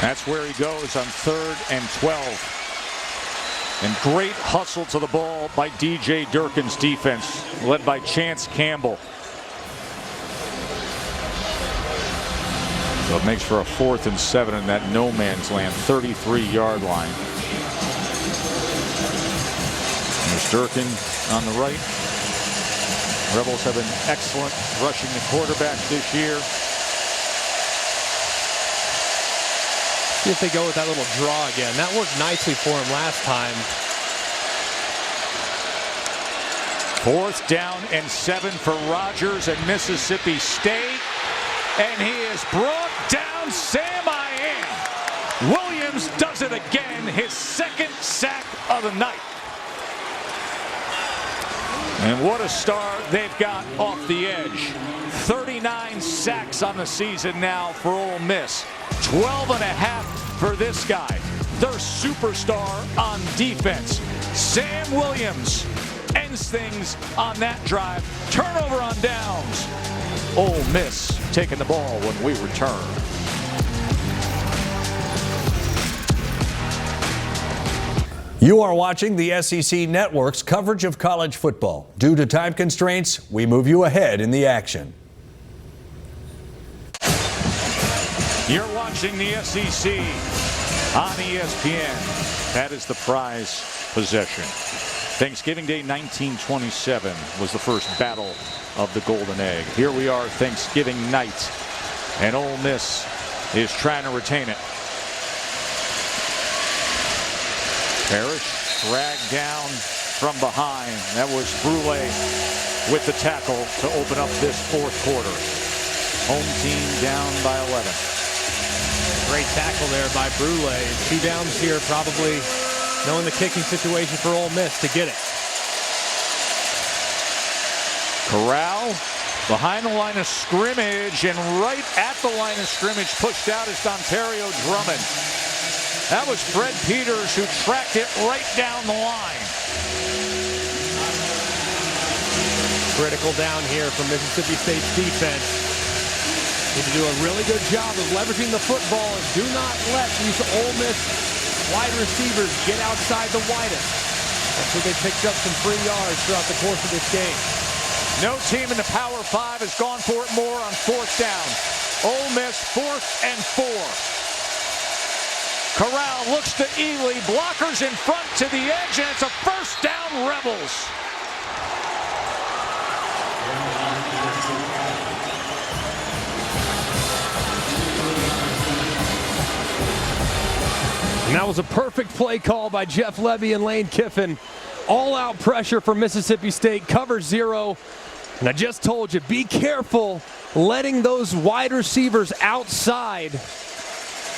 That's where he goes on 3rd and 12. And great hustle to the ball by DJ Durkin's defense, led by Chance Campbell. So it makes for a 4th and 7 in that no man's land, 33-yard line. There's Durkin on the right. Rebels have been excellent rushing the quarterback this year. See if they go with that little draw again. That worked nicely for him last time. 4th down and 7 for Rogers at Mississippi State. And he is brought down. Sam I Am. Williams does it again. His 2nd sack of the night. And what a start they've got off the edge. 39 sacks on the season now for Ole Miss. 12 and a half for this guy, their superstar on defense. Sam Williams ends things on that drive. Turnover on downs. Ole Miss taking the ball when we return. You are watching the SEC Network's coverage of college football. Due to time constraints, we move you ahead in the action. You're watching the SEC on ESPN. That is the prize possession. Thanksgiving Day 1927 was the first battle of the Golden Egg. Here we are Thanksgiving night, and Ole Miss is trying to retain it. Parrish dragged down from behind. That was Brule with the tackle to open up this 4th quarter. Home team down by 11. Great tackle there by Brule. 2 downs here, probably knowing the kicking situation for Ole Miss to get it. Corral behind the line of scrimmage, and right at the line of scrimmage pushed out is Dontario Drummond. That was Fred Peters who tracked it right down the line. Critical down here from Mississippi State's defense. Need to do a really good job of leveraging the football and do not let these Ole Miss wide receivers get outside the widest. That's where they picked up some free yards throughout the course of this game. No team in the Power 5 has gone for it more on 4th down. Ole Miss 4th and 4. Corral looks to Ely, blockers in front to the edge, and it's a 1st down, Rebels. And that was a perfect play call by Jeff Lebby and Lane Kiffin. All-out pressure for Mississippi State, cover 0. And I just told you, be careful letting those wide receivers outside,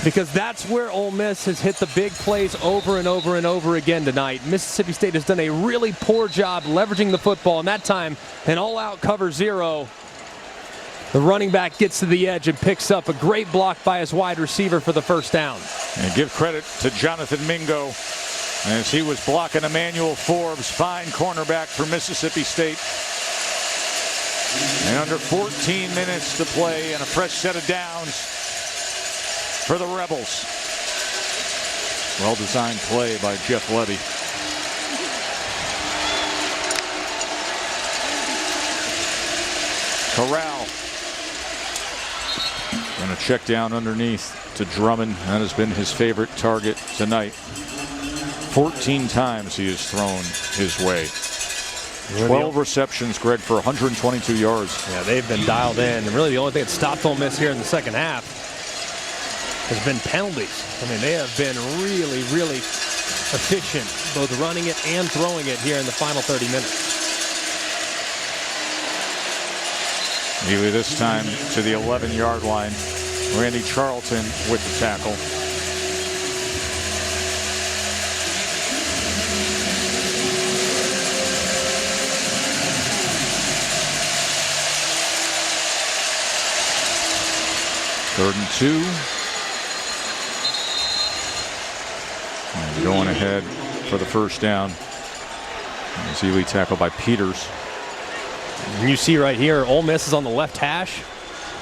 because that's where Ole Miss has hit the big plays over and over and over again tonight. Mississippi State has done a really poor job leveraging the football, and that time an all-out cover 0. The running back gets to the edge and picks up a great block by his wide receiver for the 1st down. And give credit to Jonathan Mingo as he was blocking Emmanuel Forbes, fine cornerback for Mississippi State. And under 14 minutes to play and a fresh set of downs for the Rebels. Well-designed play by Jeff Lebby. Corral. And a check down underneath to Drummond. That has been his favorite target tonight. 14 times he has thrown his way. 12 receptions, Greg, for 122 yards. Yeah, they've been dialed in. And really the only thing that stopped Ole Miss here in the second half has been penalties. I mean, they have been really, really efficient, both running it and throwing it here in the final 30 minutes. Neely this time to the 11-yard line. Randy Charlton with the tackle. Third and 2. And going ahead for the first down. Neely tackled by Peters. And you see right here, Ole Miss is on the left hash.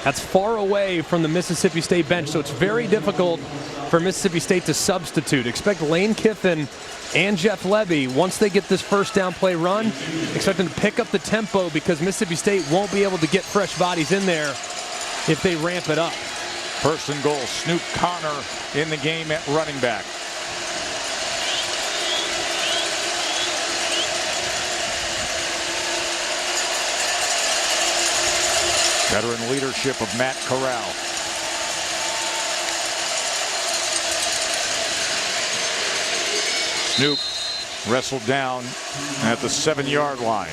That's far away from the Mississippi State bench, so it's very difficult for Mississippi State to substitute. Expect Lane Kiffin and Jeff Levy, once they get this first down play run, expect them to pick up the tempo because Mississippi State won't be able to get fresh bodies in there if they ramp it up. First and goal, Snoop Connor in the game at running back. Veteran leadership of Matt Corral. Snoop wrestled down at the 7-yard line.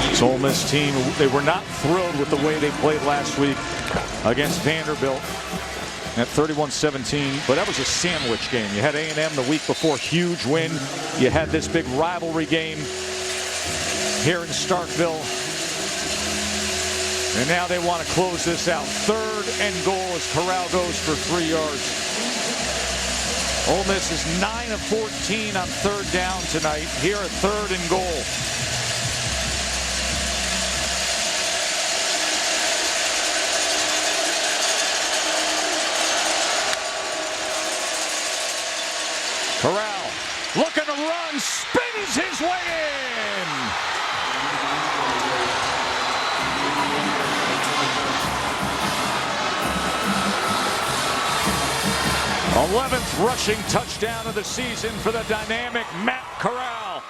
This Ole Miss team, they were not thrilled with the way they played last week against Vanderbilt at 31-17, but that was a sandwich game. You had A&M the week before, huge win. You had this big rivalry game here in Starkville. And now they want to close this out. Third and goal as Corral goes for 3 yards. Ole Miss is 9 of 14 on third down tonight. Here at third and goal. Corral looking to run, spins his way in. '11th rushing touchdown of the season for the dynamic Matt Corral.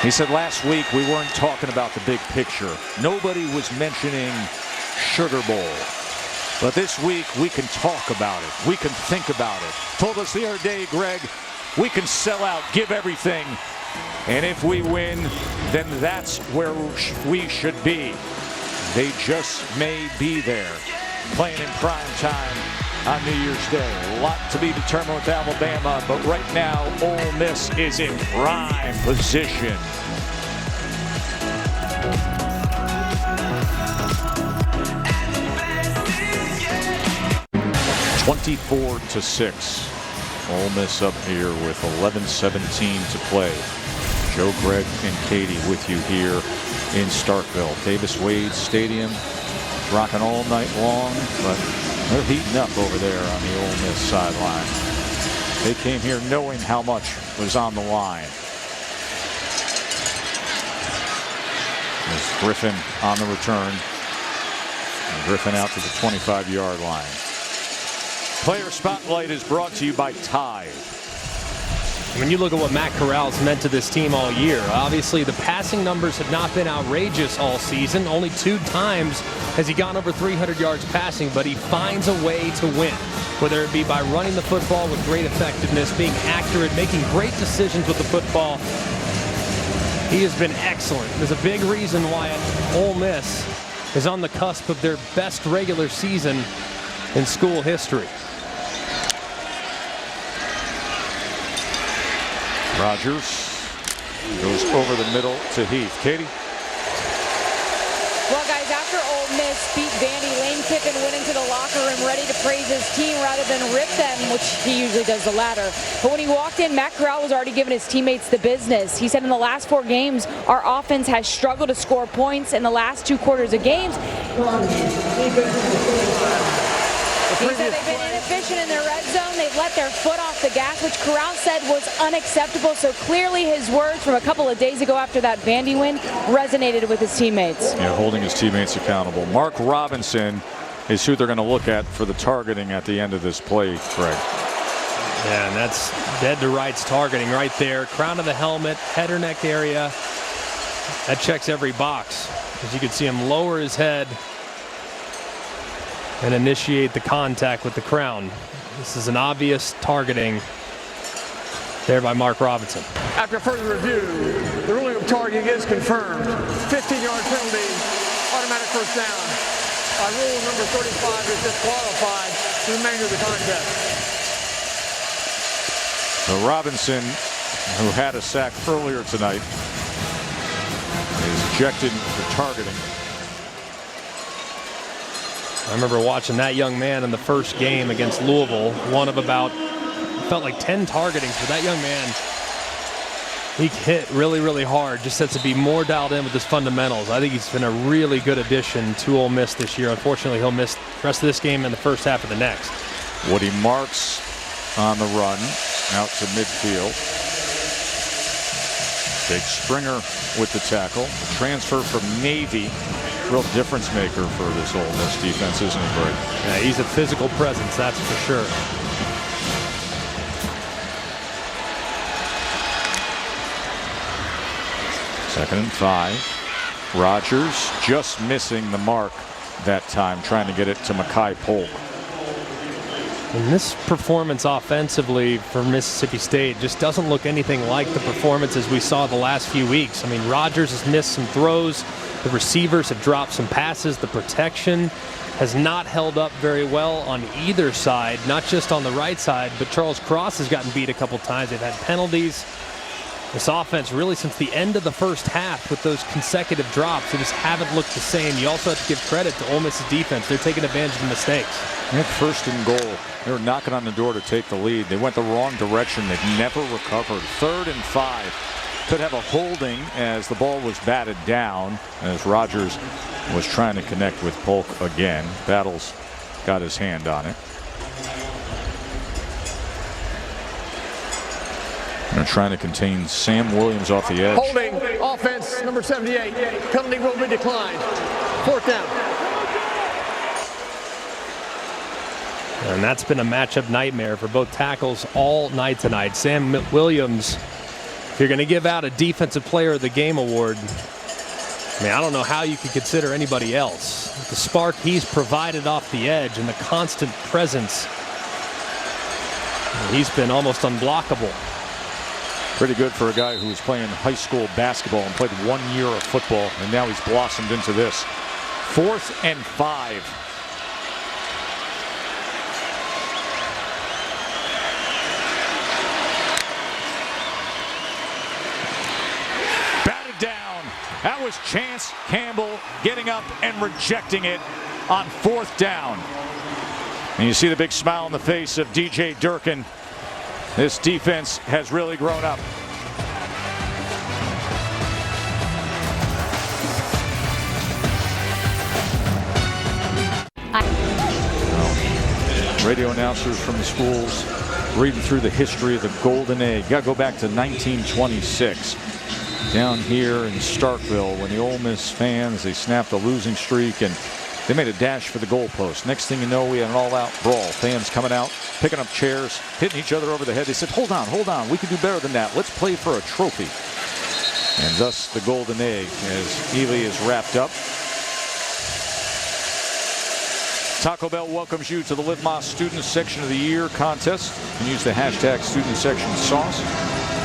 He said last week we weren't talking about the big picture. Nobody was mentioning Sugar Bowl. But this week we can talk about it. We can think about it. Told us the other day, Greg, we can sell out, give everything. And if we win, then that's where we should be. They just may be there, playing in prime time on New Year's Day. A lot to be determined with Alabama, but right now Ole Miss is in prime position. (24-6). Ole Miss up here with 11:17 to play. Joe, Greg, and Katie with you here in Starkville. Davis-Wade Stadium rocking all night long, but they're heating up over there on the Ole Miss sideline. They came here knowing how much was on the line. There's Griffin on the return. And Griffin out to the 25-yard line. Player Spotlight is brought to you by Tide. When you look at what Matt Corral's meant to this team all year, obviously the passing numbers have not been outrageous all season. Only 2 times has he gone over 300 yards passing, but he finds a way to win. Whether it be by running the football with great effectiveness, being accurate, making great decisions with the football. He has been excellent. There's a big reason why Ole Miss is on the cusp of their best regular season in school history. Rogers goes over the middle to Heath. Katie? Well, guys, after Ole Miss beat Vandy, Lane Kiffin went into the locker room ready to praise his team rather than rip them, which he usually does the latter. But when he walked in, Matt Corral was already giving his teammates the business. He said in the last 4 games, our offense has struggled to score points in the last 2 quarters of games. Let's He said they've been inefficient in their red zone. They've let their foot off the gas, which Corral said was unacceptable. So clearly his words from a couple of days ago after that Vandy win resonated with his teammates. Yeah, holding his teammates accountable. Mark Robinson is who they're going to look at for the targeting at the end of this play, Greg. Yeah, and that's dead to rights targeting right there. Crown of the helmet, head or neck area. That checks every box. As you can see him lower his head and initiate the contact with the crown. This is an obvious targeting there by Mark Robinson. After further review, the ruling of targeting is confirmed. 15-yard penalty, automatic first down. By rule number 35 is disqualified the remainder of the contest. So Robinson, who had a sack earlier tonight, is ejected for targeting. I remember watching that young man in the first game against Louisville, one of about, felt like 10 targetings, but that young man, he hit really, really hard, just has to be more dialed in with his fundamentals. I think he's been a really good addition to Ole Miss this year. Unfortunately, he'll miss the rest of this game and the first half of the next. Woody Marks on the run, out to midfield. Big Springer with the tackle. The transfer from Navy. Real difference maker for this Ole Miss defense, isn't he, Greg? Yeah, he's a physical presence, that's for sure. Second and 5. Rogers just missing the mark that time, trying to get it to Mekhi Polk. And this performance offensively for Mississippi State just doesn't look anything like the performances we saw the last few weeks. I mean, Rogers has missed some throws. The receivers have dropped some passes. The protection has not held up very well on either side, not just on the right side, but Charles Cross has gotten beat a couple times. They've had penalties. This offense, really since the end of the first half with those consecutive drops, they just haven't looked the same. You also have to give credit to Ole Miss's defense. They're taking advantage of the mistakes. At first and goal, they were knocking on the door to take the lead. They went the wrong direction. They've never recovered. 3rd and 5. Could have a holding as the ball was batted down as Rogers was trying to connect with Polk again. Battles got his hand on it. They're trying to contain Sam Williams off the edge. Holding, offense, number 78. Penalty will be declined. 4th down. And that's been a matchup nightmare for both tackles all night tonight. Sam Williams, if you're going to give out a Defensive Player of the Game award, I mean, I don't know how you could consider anybody else. The spark he's provided off the edge and the constant presence, he's been almost unblockable. Pretty good for a guy who was playing high school basketball and played 1 year of football, and now he's blossomed into this. 4th and 5. Batted down. That was Chance Campbell getting up and rejecting it on 4th down. And you see the big smile on the face of DJ Durkin. This defense has really grown up. Radio announcers from the schools reading through the history of the Golden Egg. Got to go back to 1926. Down here in Starkville when the Ole Miss fans, they snapped a losing streak and they made a dash for the goalpost. Next thing you know, we had an all-out brawl. Fans coming out, picking up chairs, hitting each other over the head. They said, hold on, we can do better than that. Let's play for a trophy. And thus the Golden Egg as Ely is wrapped up. Taco Bell welcomes you to the Live Más Student Section of the Year contest. You can use the hashtag Student Section Sauce.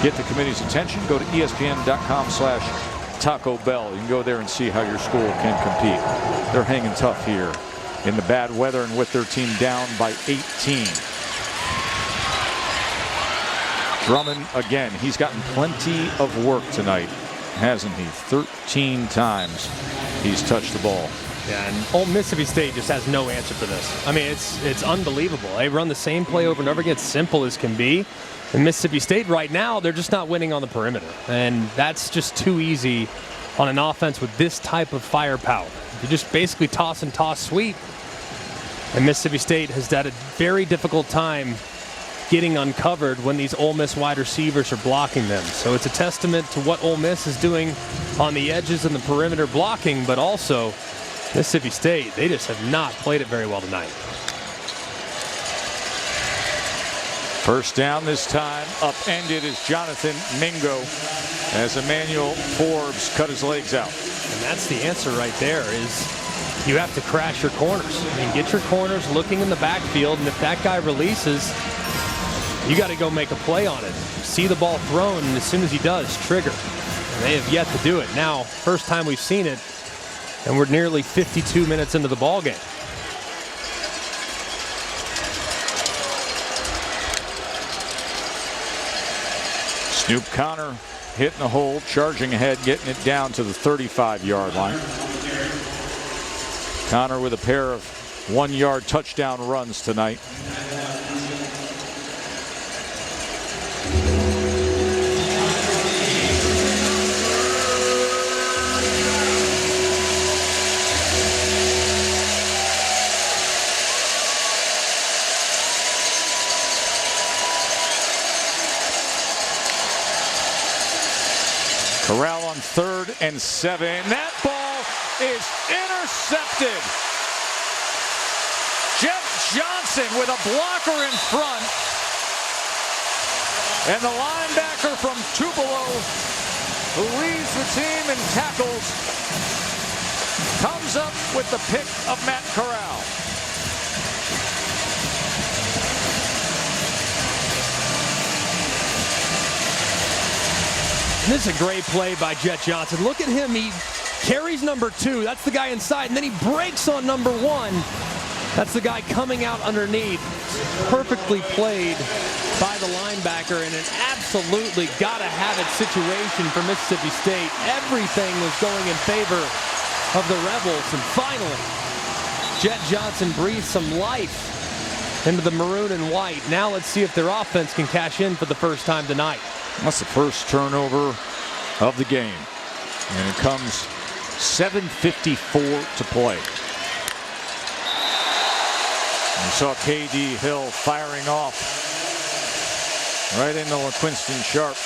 Get the committee's attention. Go to ESPN.com/Taco Bell. You can go there and see how your school can compete. They're hanging tough here in the bad weather and with their team down by 18. Drummond again. He's gotten plenty of work tonight, hasn't he? 13 times he's touched the ball. Yeah, and Ole Mississippi State just has no answer for this. I mean, it's unbelievable. They run the same play over and over again. It's simple as can be. And Mississippi State right now, they're just not winning on the perimeter. And that's just too easy on an offense with this type of firepower. You just basically toss and toss sweep. And Mississippi State has had a very difficult time getting uncovered when these Ole Miss wide receivers are blocking them. So it's a testament to what Ole Miss is doing on the edges and the perimeter blocking, but also Mississippi State, they just have not played it very well tonight. First down this time, upended is Jonathan Mingo as Emmanuel Forbes cut his legs out. And that's the answer right there, is you have to crash your corners. I mean, get your corners looking in the backfield, and if that guy releases, you got to go make a play on it. See the ball thrown, and as soon as he does, trigger. And they have yet to do it. Now, first time we've seen it, and we're nearly 52 minutes into the ball game. Snoop Connor hitting the hole, charging ahead, getting it down to the 35-yard line. Connor with a pair of 1-yard touchdown runs tonight. Corral on 3rd and 7. That ball is intercepted. Jeff Johnson with a blocker in front. And the linebacker from Tupelo, who leads the team in tackles, comes up with the pick of Matt Corral. This is a great play by Jet Johnson. Look at him. He carries number 2. That's the guy inside. And then he breaks on number 1. That's the guy coming out underneath. Perfectly played by the linebacker, and an absolutely gotta-have-it situation for Mississippi State. Everything was going in favor of the Rebels. And finally, Jet Johnson breathed some life into the maroon and white. Now let's see if their offense can cash in for the first time tonight. That's the first turnover of the game. And it comes 7:54 to play. We saw K.D. Hill firing off right into LaQuinston Sharp.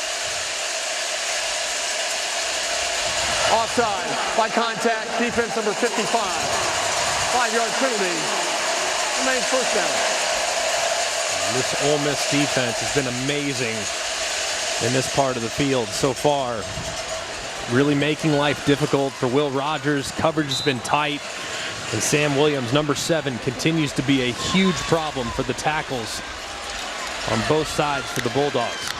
Offside by contact, defense number 55. 5-yard penalty. Remains first down. This Ole Miss defense has been amazing in this part of the field so far. Really making life difficult for Will Rogers. Coverage has been tight. And Sam Williams, number 7, continues to be a huge problem for the tackles on both sides for the Bulldogs.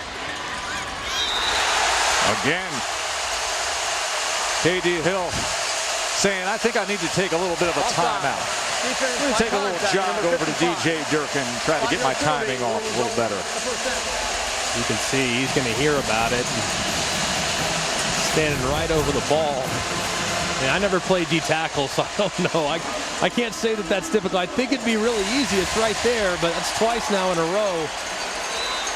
Again, K.D. Hill saying, I think I need to take a little bit of a timeout. I'm going to take a little jog over to DJ Durkin and try to get my timing off a little better. You can see he's going to hear about it. Standing right over the ball. And I never played D-tackle, so I don't know. I can't say that that's difficult. I think it'd be really easy. It's right there, but that's twice now in a row.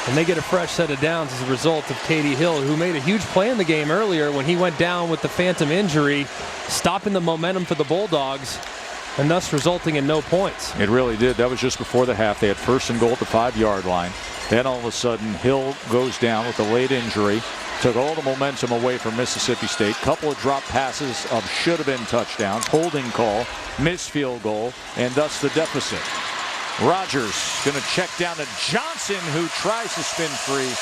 And they get a fresh set of downs as a result of K.D. Hill, who made a huge play in the game earlier when he went down with the phantom injury, stopping the momentum for the Bulldogs, and thus resulting in no points. It really did. That was just before the half. They had 1st and goal at the 5-yard line. Then all of a sudden, Hill goes down with a late injury. Took all the momentum away from Mississippi State. Couple of drop passes of should have been touchdowns. Holding call, missed field goal, and thus the deficit. Rogers going to check down to Johnson, who tries to spin free,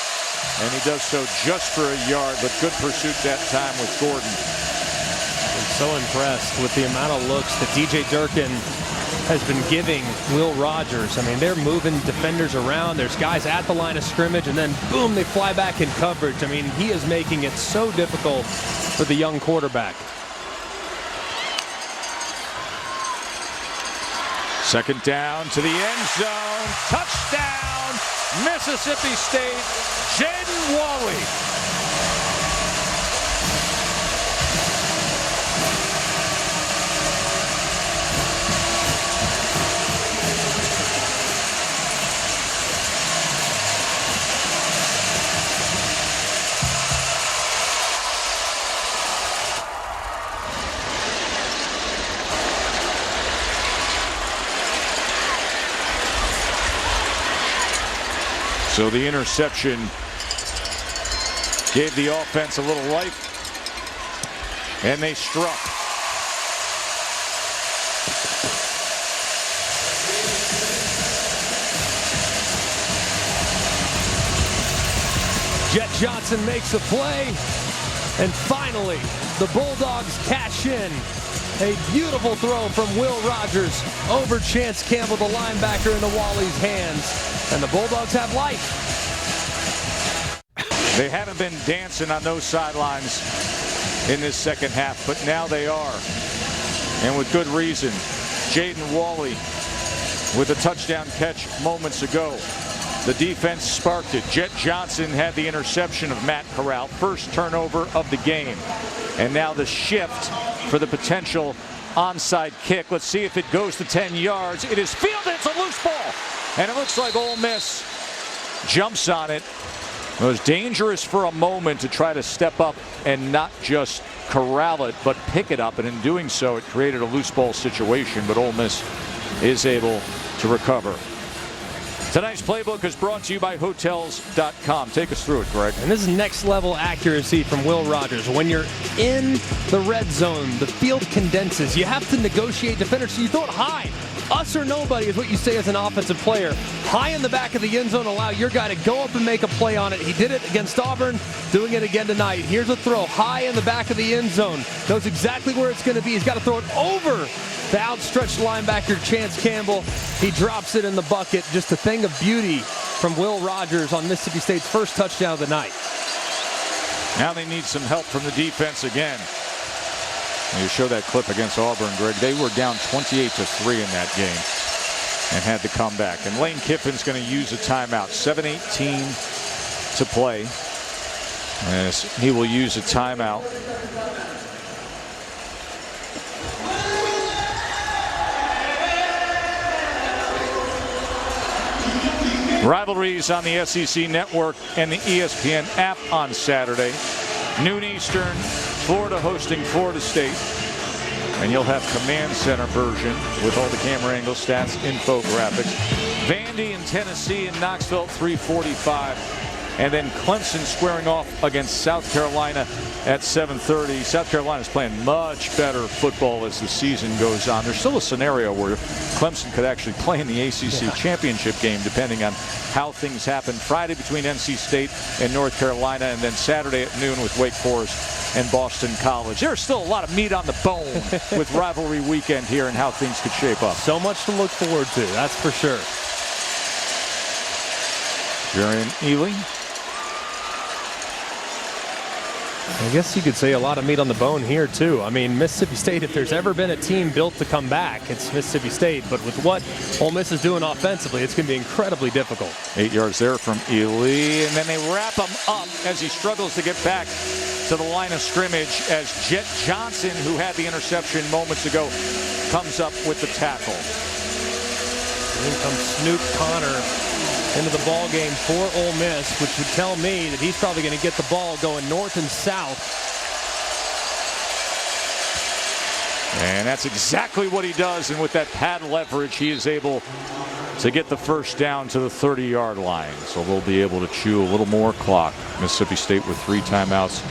and he does so just for a yard, but good pursuit that time with Gordon. I'm so impressed with the amount of looks that DJ Durkin has been giving Will Rogers. I mean, they're moving defenders around. There's guys at the line of scrimmage, and then boom, they fly back in coverage. I mean, he is making it so difficult for the young quarterback. Second down to the end zone. Touchdown, Mississippi State. Jaden Wally. So the interception gave the offense a little life, and they struck. Jet Johnson makes a play, and finally the Bulldogs cash in. A beautiful throw from Will Rogers over Chance Campbell, the linebacker, into Wally's hands, and the Bulldogs have life. They haven't been dancing on those sidelines in this second half, but now they are, and with good reason. Jaden Wally with a touchdown catch moments ago. The defense sparked it. Jet Johnson had the interception of Matt Corral, first turnover of the game. And now the shift for the potential onside kick. Let's see if it goes to 10 yards. It is fielded. It's a loose ball. And it looks like Ole Miss jumps on it. It was dangerous for a moment to try to step up and not just corral it, but pick it up. And in doing so, it created a loose ball situation. But Ole Miss is able to recover. Tonight's playbook is brought to you by Hotels.com. Take us through it, Greg. And this is next level accuracy from Will Rogers. When you're in the red zone, the field condenses. You have to negotiate defenders, so you throw it high. Us or nobody is what you say as an offensive player. High in the back of the end zone, allow your guy to go up and make a play on it. He did it against Auburn, doing it again tonight. Here's a throw high in the back of the end zone. Knows exactly where it's going to be. He's got to throw it over the outstretched linebacker, Chance Campbell. He drops it in the bucket. Just a thing of beauty from Will Rogers on Mississippi State's first touchdown of the night. Now they need some help from the defense again. You show that clip against Auburn, Greg. They were down 28-3 in that game and had to come back. And Lane Kiffin's going to use a timeout. 7:18 to play. As he will use a timeout. Rivalries on the SEC Network and the ESPN app on Saturday. Noon Eastern, Florida hosting Florida State. And you'll have Command Center version with all the camera angles, stats, infographics. Vandy and Tennessee in Knoxville at 3:45. And then Clemson squaring off against South Carolina at 7:30. South Carolina's playing much better football as the season goes on. There's still a scenario where Clemson could actually play in the ACC championship game depending on how things happen. Friday between NC State and North Carolina, and then Saturday at noon with Wake Forest and Boston College. There's still a lot of meat on the bone with rivalry weekend here and how things could shape up. So much to look forward to, that's for sure. Jarian Ely. I guess you could say a lot of meat on the bone here, too. I mean, Mississippi State, if there's ever been a team built to come back, it's Mississippi State. But with what Ole Miss is doing offensively, it's going to be incredibly difficult. 8 yards there from Ely, and then they wrap him up as he struggles to get back to the line of scrimmage as Jet Johnson, who had the interception moments ago, comes up with the tackle. In comes Snoop Connor into the ball game for Ole Miss, which would tell me that he's probably going to get the ball going north and south. And that's exactly what he does. And with that pad leverage, he is able to get the first down to the 30-yard line. So they'll be able to chew a little more clock. Mississippi State with 3 timeouts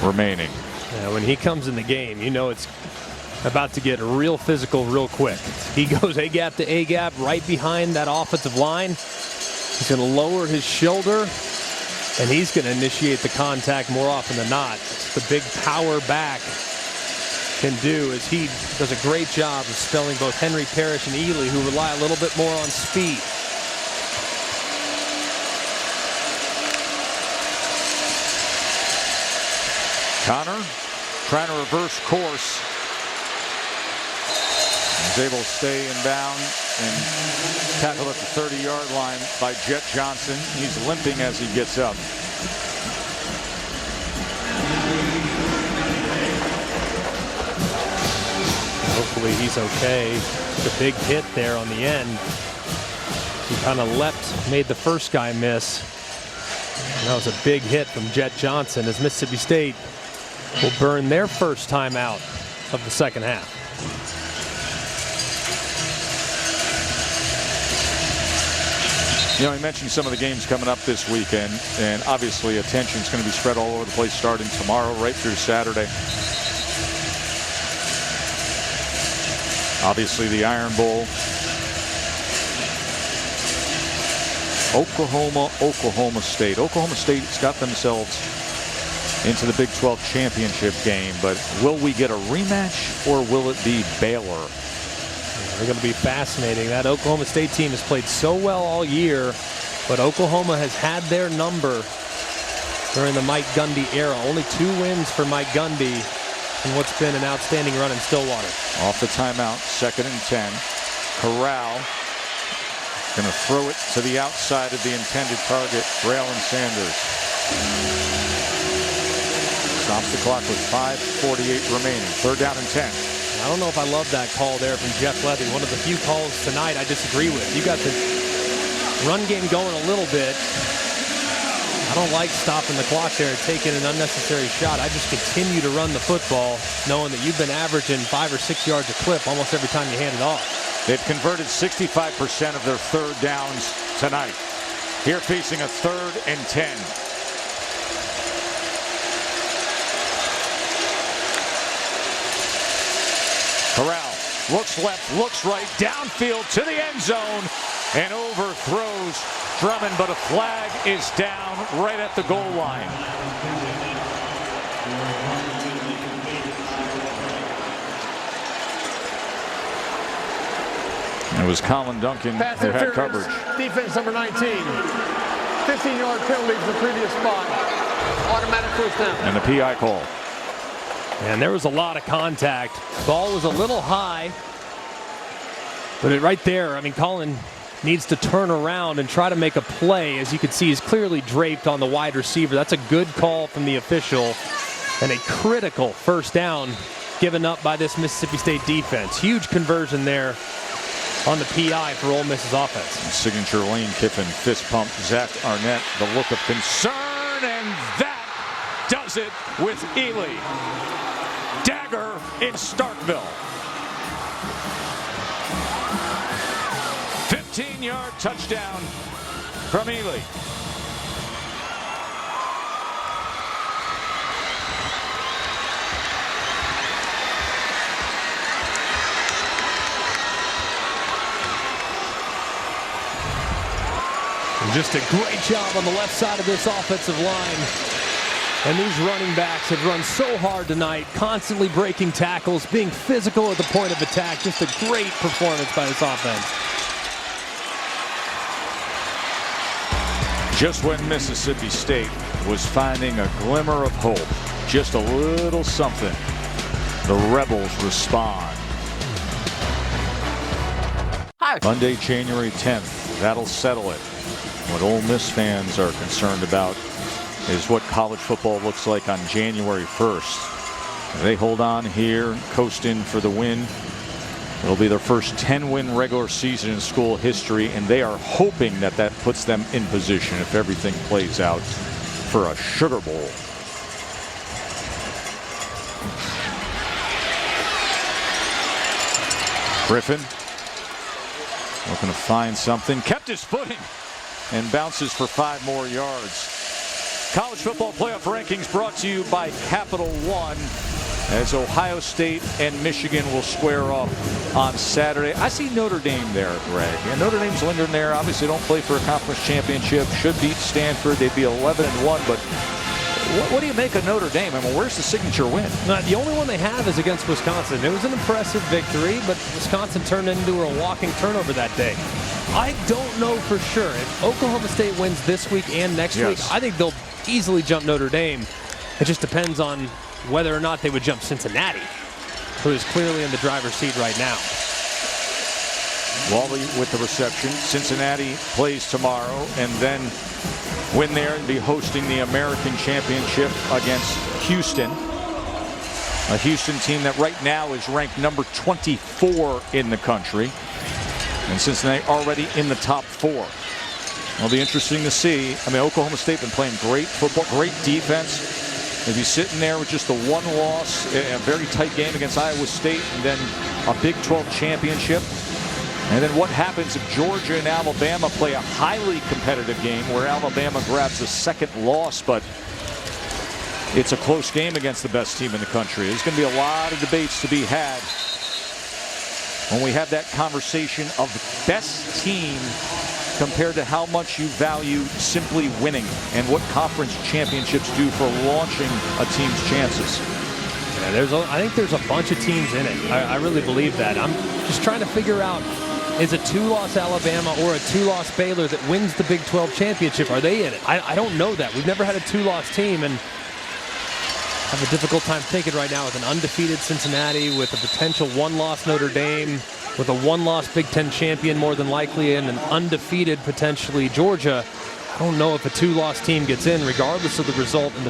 remaining. Yeah, when he comes in the game, you know it's about to get real physical real quick. He goes A-gap to A-gap right behind that offensive line. He's going to lower his shoulder, and he's going to initiate the contact more often than not. The big power back can do as he does a great job of spelling both Henry Parrish and Ely, who rely a little bit more on speed. Connor trying to reverse course. He's able to stay in bound and tackle at the 30-yard line by Jet Johnson. He's limping as he gets up. Hopefully he's okay. The big hit there on the end. He kind of leapt, made the first guy miss. And that was a big hit from Jet Johnson as Mississippi State will burn their first time out of the second half. You know, I mentioned some of the games coming up this weekend, and obviously attention is going to be spread all over the place starting tomorrow right through Saturday. Obviously the Iron Bowl. Oklahoma State. Oklahoma State's got themselves into the Big 12 championship game, but will we get a rematch or will it be Baylor? They're going to be fascinating. That Oklahoma State team has played so well all year, but Oklahoma has had their number during the Mike Gundy era. Only 2 wins for Mike Gundy in what's been an outstanding run in Stillwater. Off the timeout, 2nd and 10. Corral going to throw it to the outside of the intended target, Braylon Sanders. Stops the clock with 5:48 remaining. 3rd down and 10. I don't know if I love that call there from Jeff Levy. One of the few calls tonight I disagree with. You got the run game going a little bit. I don't like stopping the clock there and taking an unnecessary shot. I just continue to run the football knowing that you've been averaging 5 or 6 yards a clip almost every time you hand it off. They've converted 65% of their 3rd downs tonight. Here facing a 3rd and 10. Corral looks left, looks right, downfield to the end zone, and overthrows Drummond, but a flag is down right at the goal line. It was Colin Duncan who had coverage. Defense number 19. 15-yard penalty for the previous spot. Automatic 1st down. And the PI call. And there was a lot of contact. Ball was a little high. But right there, I mean, Colin needs to turn around and try to make a play. As you can see, he's clearly draped on the wide receiver. That's a good call from the official. And a critical 1st down given up by this Mississippi State defense. Huge conversion there on the PI for Ole Miss's offense. Signature Lane Kiffin fist pump. Zach Arnett, the look of concern, and that does it with Ely. Dagger in Starkville. 15-yard touchdown from Ely. Just a great job on the left side of this offensive line. And these running backs have run so hard tonight, constantly breaking tackles, being physical at the point of attack. Just a great performance by this offense. Just when Mississippi State was finding a glimmer of hope, just a little something, the Rebels respond. Monday, January 10th, that'll settle it. What Ole Miss fans are concerned about is what college football looks like on January 1st. They hold on here, coast in for the win. It'll be their first 10-win regular season in school history, and they are hoping that that puts them in position if everything plays out for a Sugar Bowl. Griffin looking to find something, kept his footing, and bounces for 5 more yards. College football playoff rankings brought to you by Capital One, as Ohio State and Michigan will square off on Saturday. I see Notre Dame there, Greg. And Notre Dame's lingering there. Obviously don't play for a conference championship. Should beat Stanford. They'd be 11-1. But what do you make of Notre Dame? I mean, where's the signature win? No, the only one they have is against Wisconsin. It was an impressive victory, but Wisconsin turned into a walking turnover that day. I don't know for sure. If Oklahoma State wins this week and next week, I think they'll easily jump Notre Dame. It just depends on whether or not they would jump Cincinnati, who is clearly in the driver's seat right now. Wally with the reception. Cincinnati plays tomorrow and then win there and be hosting the American Championship against Houston. A Houston team that right now is ranked number 24 in the country. And Cincinnati already in the top 4. It'll be interesting to see. I mean, Oklahoma State been playing great football, great defense. If you're sitting there with just the 1 loss, a very tight game against Iowa State, and then a Big 12 championship, And then what happens if Georgia and Alabama play a highly competitive game where Alabama grabs a second loss, but it's a close game against the best team in the country? There's going to be a lot of debates to be had when we have that conversation of the best team compared to how much you value simply winning and what conference championships do for launching a team's chances. Yeah, I think there's a bunch of teams in it. I really believe that. I'm just trying to figure out, is a 2-loss Alabama or a 2-loss Baylor that wins the Big 12 championship, are they in it? I don't know that. We've never had a 2-loss team, and have a difficult time thinking right now with an undefeated Cincinnati, with a potential 1-loss Notre Dame, with a 1-loss Big Ten champion more than likely, and an undefeated potentially Georgia. I don't know if a 2-loss team gets in, regardless of the result in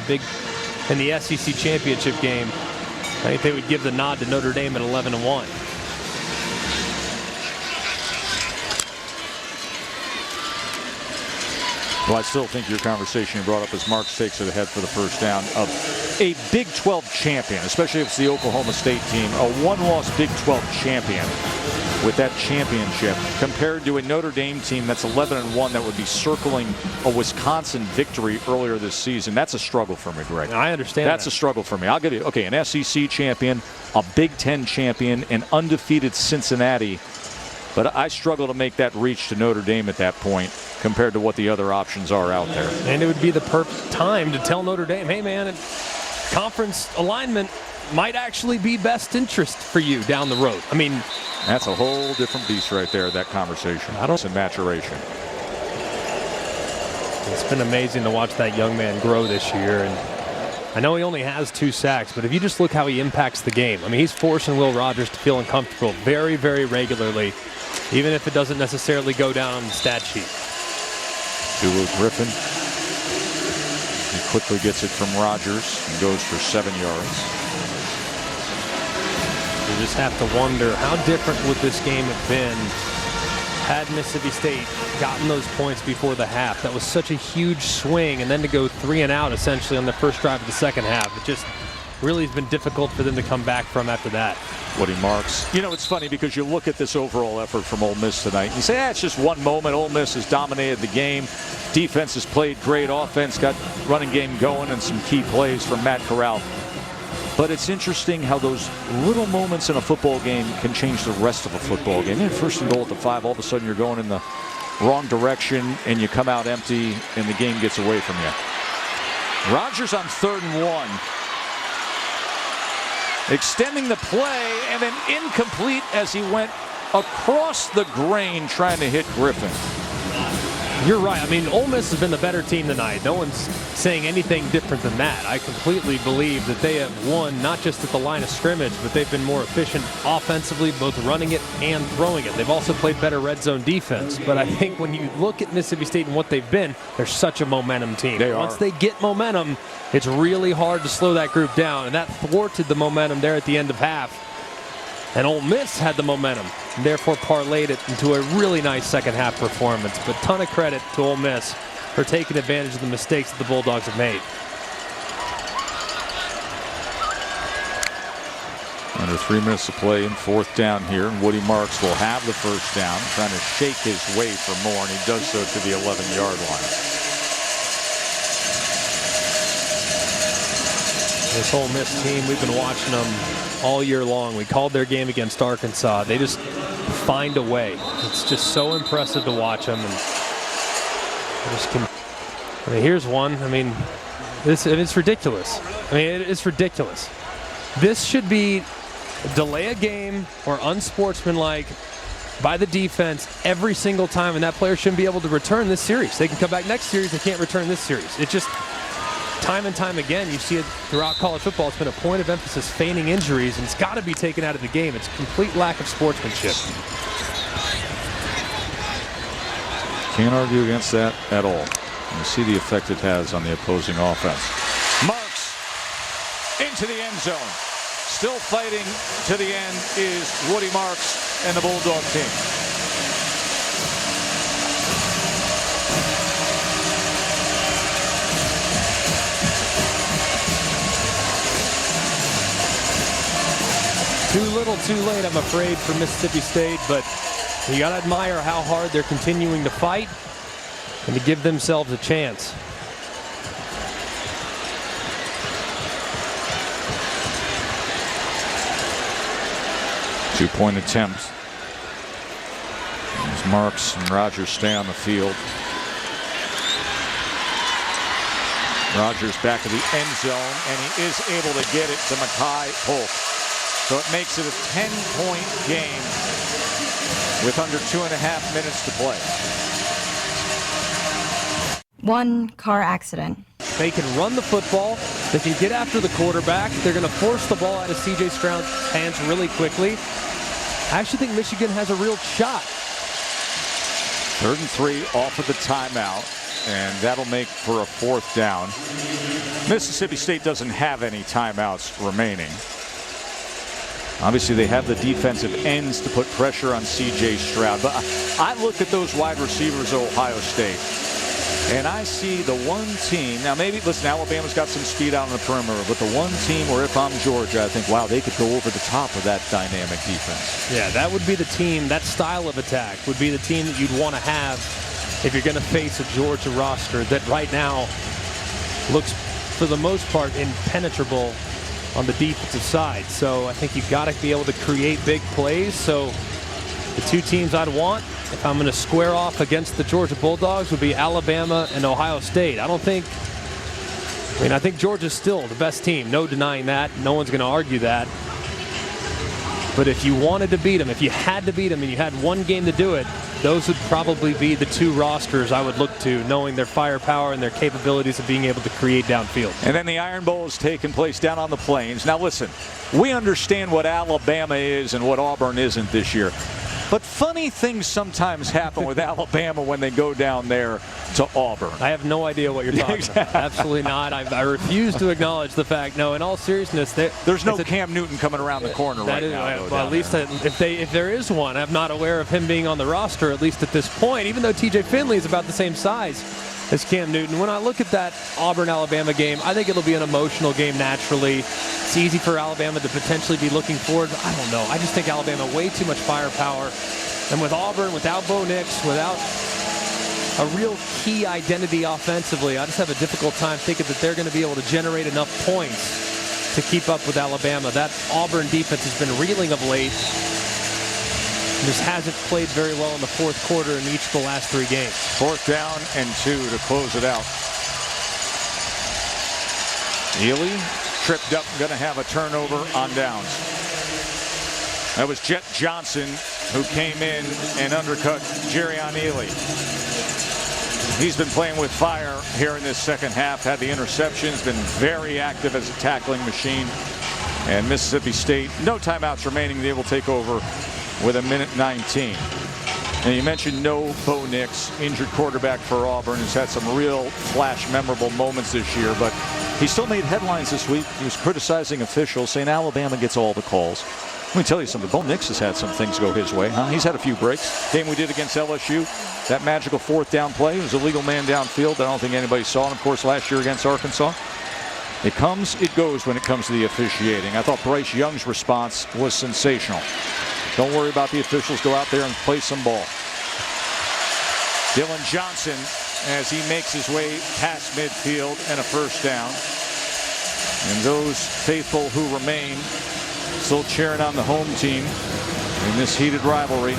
the SEC championship game. I think they would give the nod to Notre Dame at 11-1. Well, I still think your conversation you brought up as Marks takes it ahead for the first down of a Big 12 champion, especially if it's the Oklahoma State team, a 1-loss Big 12 champion with that championship compared to a Notre Dame team that's 11-1 that would be circling a Wisconsin victory earlier this season. That's a struggle for me, Greg. I understand. That's a struggle for me. I'll give you, okay, an SEC champion, a Big 10 champion, an undefeated Cincinnati. But I struggle to make that reach to Notre Dame at that point compared to what the other options are out there. And it would be the perfect time to tell Notre Dame, hey, man, conference alignment might actually be best interest for you down the road. I mean, that's a whole different beast right there, that conversation. It's in maturation. It's been amazing to watch that young man grow this year. And I know he only has 2 sacks, but if you just look how he impacts the game, I mean, he's forcing Will Rogers to feel uncomfortable very, very regularly, even if it doesn't necessarily go down on the stat sheet. Dulu Griffin. He quickly gets it from Rogers and goes for 7 yards. You just have to wonder, how different would this game have been had Mississippi State gotten those points before the half? That was such a huge swing, and then to go 3 and out essentially on the first drive of the second half. It just really has been difficult for them to come back from after that. Woody Marks. You know, it's funny because you look at this overall effort from Ole Miss tonight and you say, it's just one moment. Ole Miss has dominated the game. Defense has played great. Offense got running game going and some key plays from Matt Corral. But it's interesting how those little moments in a football game can change the rest of a football game. And first and goal at the 5, all of a sudden you're going in the wrong direction and you come out empty and the game gets away from you. Rogers on 3rd and 1. Extending the play and then incomplete as he went across the grain trying to hit Griffin. You're right. I mean, Ole Miss has been the better team tonight. No one's saying anything different than that. I completely believe that they have won not just at the line of scrimmage, but they've been more efficient offensively, both running it and throwing it. They've also played better red zone defense. But I think when you look at Mississippi State and what they've been, they're such a momentum team. Once they get momentum, it's really hard to slow that group down. And that thwarted the momentum there at the end of half. And Ole Miss had the momentum, and therefore parlayed it into a really nice second half performance. But ton of credit to Ole Miss for taking advantage of the mistakes that the Bulldogs have made. Under 3 minutes to play in 4th down here, and Woody Marks will have the first down, trying to shake his way for more, and he does so to the 11-yard line. This Ole Miss team, we've been watching them all year long. We called their game against Arkansas. They just find a way. It's just so impressive to watch them. And I mean, here's one. I mean, it's ridiculous. I mean, it's ridiculous. This should be delay a game or unsportsmanlike by the defense every single time, and that player shouldn't be able to return this series. They can come back next series. They can't return this series. It just, time and time again, you see it throughout college football. It's been a point of emphasis, feigning injuries, and it's got to be taken out of the game. It's a complete lack of sportsmanship. Can't argue against that at all. You see the effect it has on the opposing offense. Marks into the end zone. Still fighting to the end is Woody Marks and the Bulldog team. Too little, too late, I'm afraid, for Mississippi State, but You got to admire how hard they're continuing to fight and to give themselves a chance. Two-point attempt. As Marks and Rogers stay on the field. Rogers back to the end zone, and he is able to get it to Mekhi Polk. So it makes it a 10-point game with under 2.5 minutes to play. One car accident. They can run the football. They can get after the quarterback. They're going to force the ball out of C.J. Stroud's hands really quickly. I actually think Michigan has a real shot. 3rd and 3 off of the timeout, and that'll make for a 4th down. Mississippi State doesn't have any timeouts remaining. Obviously, they have the defensive ends to put pressure on C.J. Stroud. But I look at those wide receivers at Ohio State, and I see the one team. Now, maybe, listen, Alabama's got some speed out on the perimeter, but the one team where if I'm Georgia, I think, wow, they could go over the top of that dynamic defense. Yeah, that would be the team, that style of attack would be the team that you'd want to have if you're going to face a Georgia roster that right now looks, for the most part, impenetrable on the defensive side. So I think you've got to be able to create big plays. So the two teams I'd want, if I'm going to square off against the Georgia Bulldogs, would be Alabama and Ohio State. I think Georgia's still the best team. No denying that. No one's going to argue that. But if you wanted to beat them, if you had to beat them and you had one game to do it, those would probably be the two rosters I would look to, knowing their firepower and their capabilities of being able to create downfield. And then the Iron Bowl is taking place down on the Plains. Now listen, we understand what Alabama is and what Auburn isn't this year. But funny things sometimes happen with Alabama when they go down there to Auburn. I have no idea what you're talking about. Absolutely not. I refuse to acknowledge the fact. No, in all seriousness, there's no Cam Newton coming around the corner right now. Well, at least if there is one, I'm not aware of him being on the roster, at least at this point, even though TJ Finley is about the same size as Cam Newton. When I look at that Auburn-Alabama game, I think it'll be an emotional game naturally. It's easy for Alabama to potentially be looking forward. I don't know. I just think Alabama way too much firepower. And with Auburn, without Bo Nix, without a real key identity offensively, I just have a difficult time thinking that they're going to be able to generate enough points to keep up with Alabama. That Auburn defense has been reeling of late. Just hasn't played very well in the fourth quarter in each of the last 3 games. 4th down and 2 to close it out. Ely tripped up, going to have a turnover on downs. That was Jet Johnson who came in and undercut Jerrion Ely. He's been playing with fire here in this second half, had the interceptions, been very active as a tackling machine. And Mississippi State, no timeouts remaining, they will take over with 1:19. And you mentioned no Bo Nix, injured quarterback for Auburn, has had some real flash memorable moments this year, but he still made headlines this week. He was criticizing officials, saying Alabama gets all the calls. Let me tell you something, Bo Nix has had some things go his way. He's had a few breaks. Game we did against LSU, that magical 4th down play, it was a legal man downfield. I don't think anybody saw it, of course, last year against Arkansas. It comes, it goes when it comes to the officiating. I thought Bryce Young's response was sensational. Don't worry about the officials. Go out there and play some ball. Dylan Johnson, as he makes his way past midfield and a 1st down. And those faithful who remain still cheering on the home team in this heated rivalry.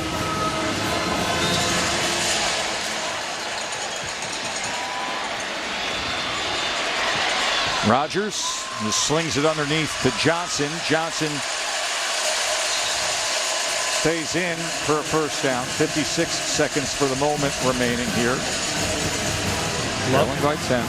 Rogers just slings it underneath to Johnson. Johnson stays in for a 1st down. 56 seconds for the moment remaining here. Trailing by 10.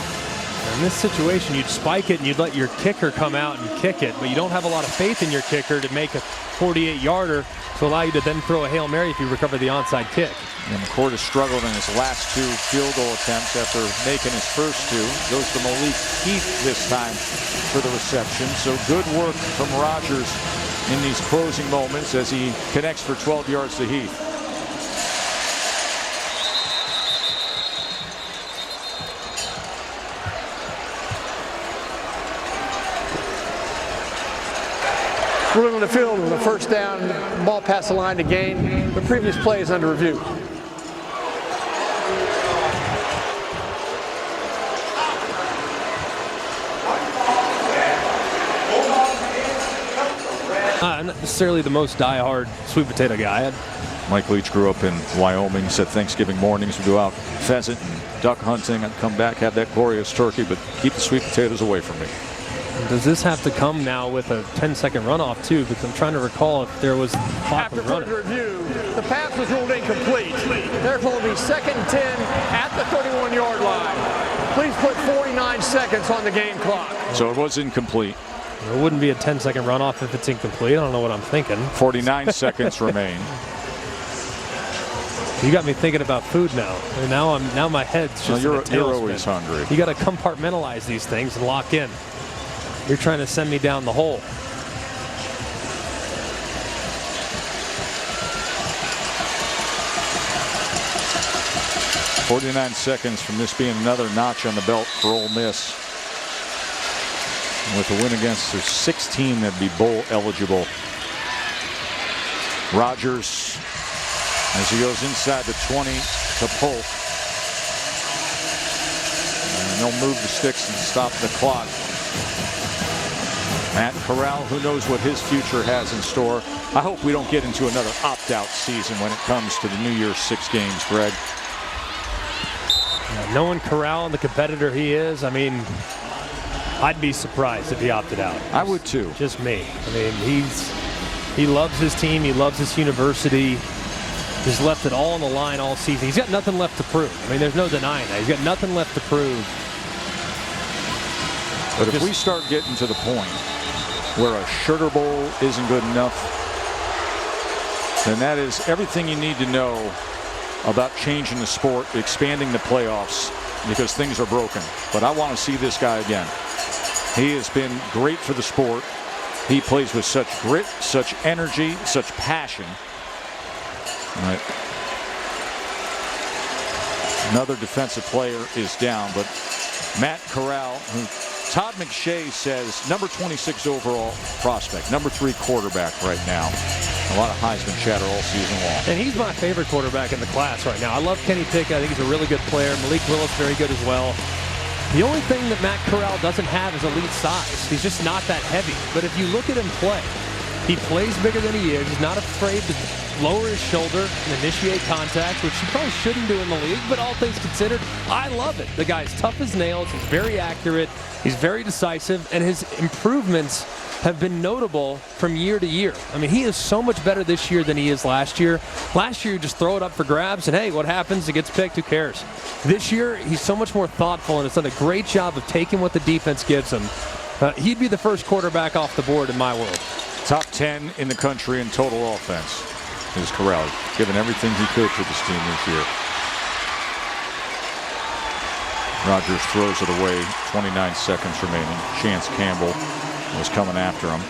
In this situation, you'd spike it and you'd let your kicker come out and kick it, but you don't have a lot of faith in your kicker to make a 48-yarder to allow you to then throw a Hail Mary if you recover the onside kick. And McCord has struggled in his last 2 field goal attempts after making his first 2. Goes to Malik Heath this time for the reception. So good work from Rogers in these closing moments as he connects for 12 yards to Heath. Ruling on the field was a first down, ball past the line to gain. The previous play is under review. I'm not necessarily the most die-hard sweet potato guy. Mike Leach grew up in Wyoming. He said Thanksgiving mornings we go out pheasant and duck hunting. I'd come back, have that glorious turkey, but keep the sweet potatoes away from me. Does this have to come now with a 10-second runoff, too? Because I'm trying to recall if there was clock After running. further review, the pass was ruled incomplete. Therefore, it will be 2nd and 10 at the 31-yard line. Please put 49 seconds on the game clock. So it was incomplete. It wouldn't be a 10-second runoff if it's incomplete. I don't know what I'm thinking. 49 seconds remain. You got me thinking about food now. And now my head's just you're in a tailspin. always hungry. You got to compartmentalize these things and lock in. You're trying to send me down the hole. .49 seconds from this being another notch on the belt for Ole Miss. With a win against their 6th team that'd be bowl eligible. Rogers, as he goes inside the 20 to Polk. And they'll move the sticks and stop the clock. Matt Corral, who knows what his future has in store. I hope we don't get into another opt-out season when it comes to the New Year's 6 games, Greg. Knowing Corral and the competitor he is, I mean, I'd be surprised if he opted out. I would too. Just me. I mean, he loves his team. He loves his university. He's left it all on the line all season. He's got nothing left to prove. I mean, there's no denying that. He's got nothing left to prove. But if we start getting to the point where a Sugar Bowl isn't good enough, then that is everything you need to know about changing the sport, expanding the playoffs, because things are broken. But I want to see this guy again. He has been great for the sport. He plays with such grit, such energy, such passion. All right. Another defensive player is down, but Matt Corral, who Todd McShay says number 26 overall prospect, number 3 quarterback right now. A lot of Heisman chatter all season long. And he's my favorite quarterback in the class right now. I love Kenny Pickett. I think he's a really good player. Malik Willis, very good as well. The only thing that Matt Corral doesn't have is elite size. He's just not that heavy. But if you look at him play, he plays bigger than he is. He's not afraid to lower his shoulder and initiate contact, which he probably shouldn't do in the league. But all things considered, I love it. The guy's tough as nails. He's very accurate. He's very decisive. And his improvements have been notable from year to year. I mean, he is so much better this year than he is last year. Last year, you just throw it up for grabs, and hey, what happens? It gets picked. Who cares? This year, he's so much more thoughtful, and has done a great job of taking what the defense gives him. He'd be the first quarterback off the board in my world. Top 10 in the country in total offense is Corral, given everything he could for this team this year. Rogers throws it away, 29 seconds remaining. Chance Campbell was coming after him.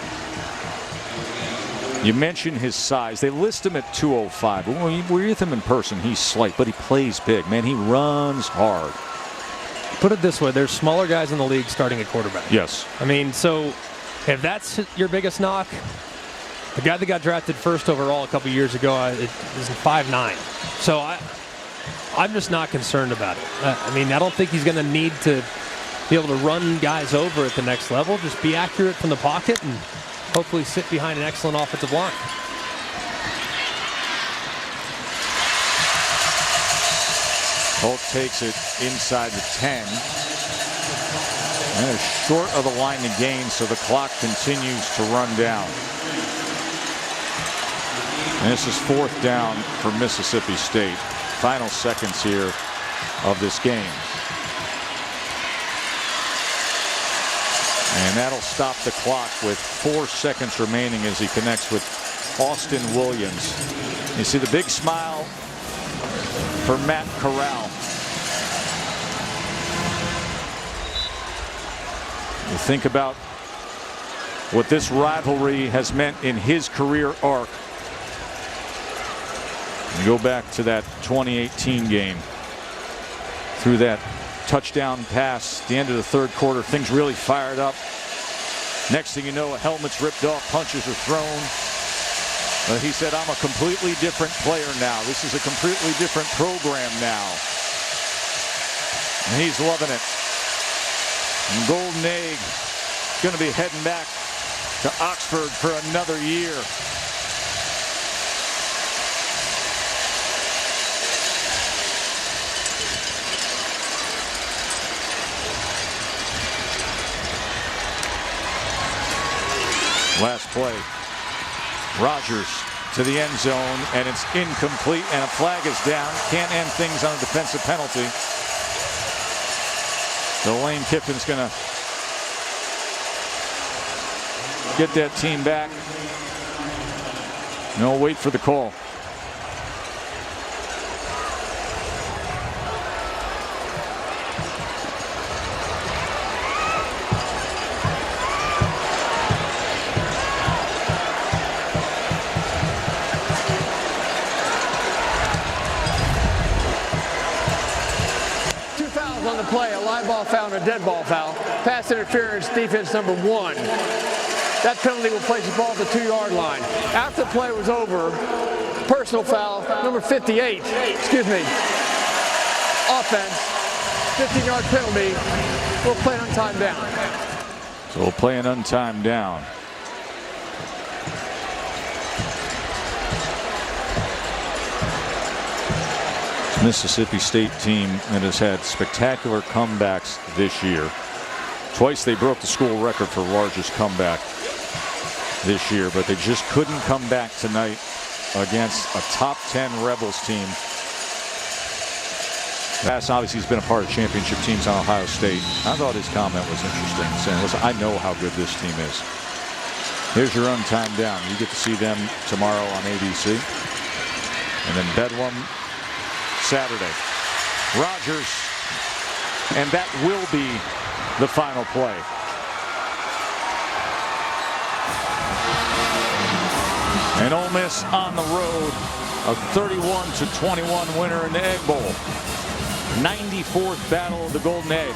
You mentioned his size. They list him at 205. But when we're with him in person, he's slight, but he plays big. Man, he runs hard. Put it this way, there's smaller guys in the league starting at quarterback. Yes. I mean, so if that's your biggest knock, the guy that got drafted first overall a couple years ago is 5'9". So I'm just not concerned about it. I mean, I don't think he's going to need to be able to run guys over at the next level. Just be accurate from the pocket and hopefully sit behind an excellent offensive line. Polk takes it inside the 10. And is short of the line to gain, so the clock continues to run down. And this is 4th down for Mississippi State. Final seconds here of this game. And that'll stop the clock with 4 seconds remaining as he connects with Austin Williams. You see the big smile for Matt Corral. You think about what this rivalry has meant in his career arc. You go back to that 2018 game. Through that touchdown pass, the end of the 3rd quarter, things really fired up. Next thing you know, a helmet's ripped off, punches are thrown. He said, I'm a completely different player now. This is a completely different program now. And he's loving it. And Golden Egg going to be heading back to Oxford for another year. Last play. Rogers to the end zone, and it's incomplete, and a flag is down. Can't end things on a defensive penalty. So Lane Kiffin's going to get that team back. No, wait for the call. On the play, a live ball foul and a dead ball foul. Pass interference, defense number 1. That penalty will place the ball at the 2-yard line. After the play was over, personal foul, number 58, offense, 15-yard penalty. We'll play an untimed down. So we'll play an untimed down. Mississippi State team that has had spectacular comebacks this year. Twice they broke the school record for largest comeback this year, but they just couldn't come back tonight against a top 10 Rebels team. Bass obviously has been a part of championship teams on Ohio State. I thought his comment was interesting, saying, listen, I know how good this team is. Here's your untimed down. You get to see them tomorrow on ABC. And then Bedlam Saturday. Rogers, and that will be the final play. And Ole Miss on the road, a 31-21 winner in the Egg Bowl. 94th battle of the Golden Egg.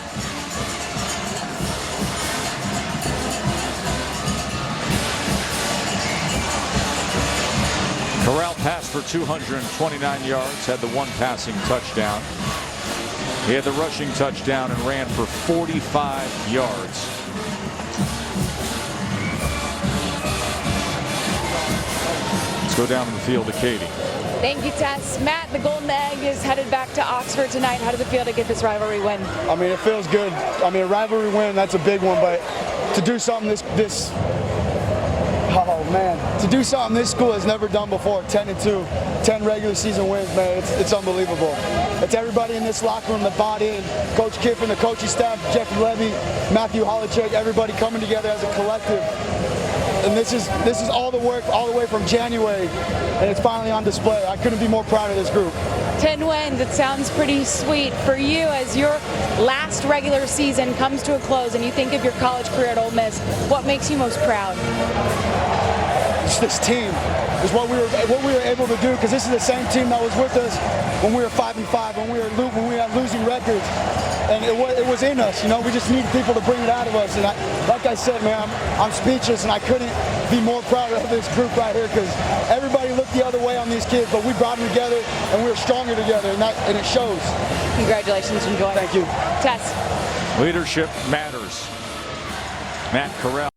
Corral passed for 229 yards, had the 1 passing touchdown. He had the rushing touchdown and ran for 45 yards. Let's go down to the field to Katie. Thank you, Tess. Matt, the Golden Egg is headed back to Oxford tonight. How does it feel to get this rivalry win? I mean, it feels good. I mean, a rivalry win, that's a big one, but to do something to do something this school has never done before, 10-2, 10 regular season wins, man, it's unbelievable. It's everybody in this locker room that bought in. Coach Kiffin, the coaching staff, Jeffrey Levy, Matthew Holichek, everybody coming together as a collective. And this is all the work all the way from January, and it's finally on display. I couldn't be more proud of this group. 10 wins, it sounds pretty sweet for you as your last regular season comes to a close and you think of your college career at Ole Miss. What makes you most proud? It's this team. Is what we were able to do, because this is the same team that was with us when we were 5-5, when we had losing records, and it was in us. You know, we just needed people to bring it out of us. And like I said, man, I'm speechless, and I couldn't be more proud of this group right here, because everybody looked the other way on these kids, but we brought them together, and we were stronger together, and it shows. Congratulations, enjoy. Thank you. Tess. Leadership matters. Matt Corral.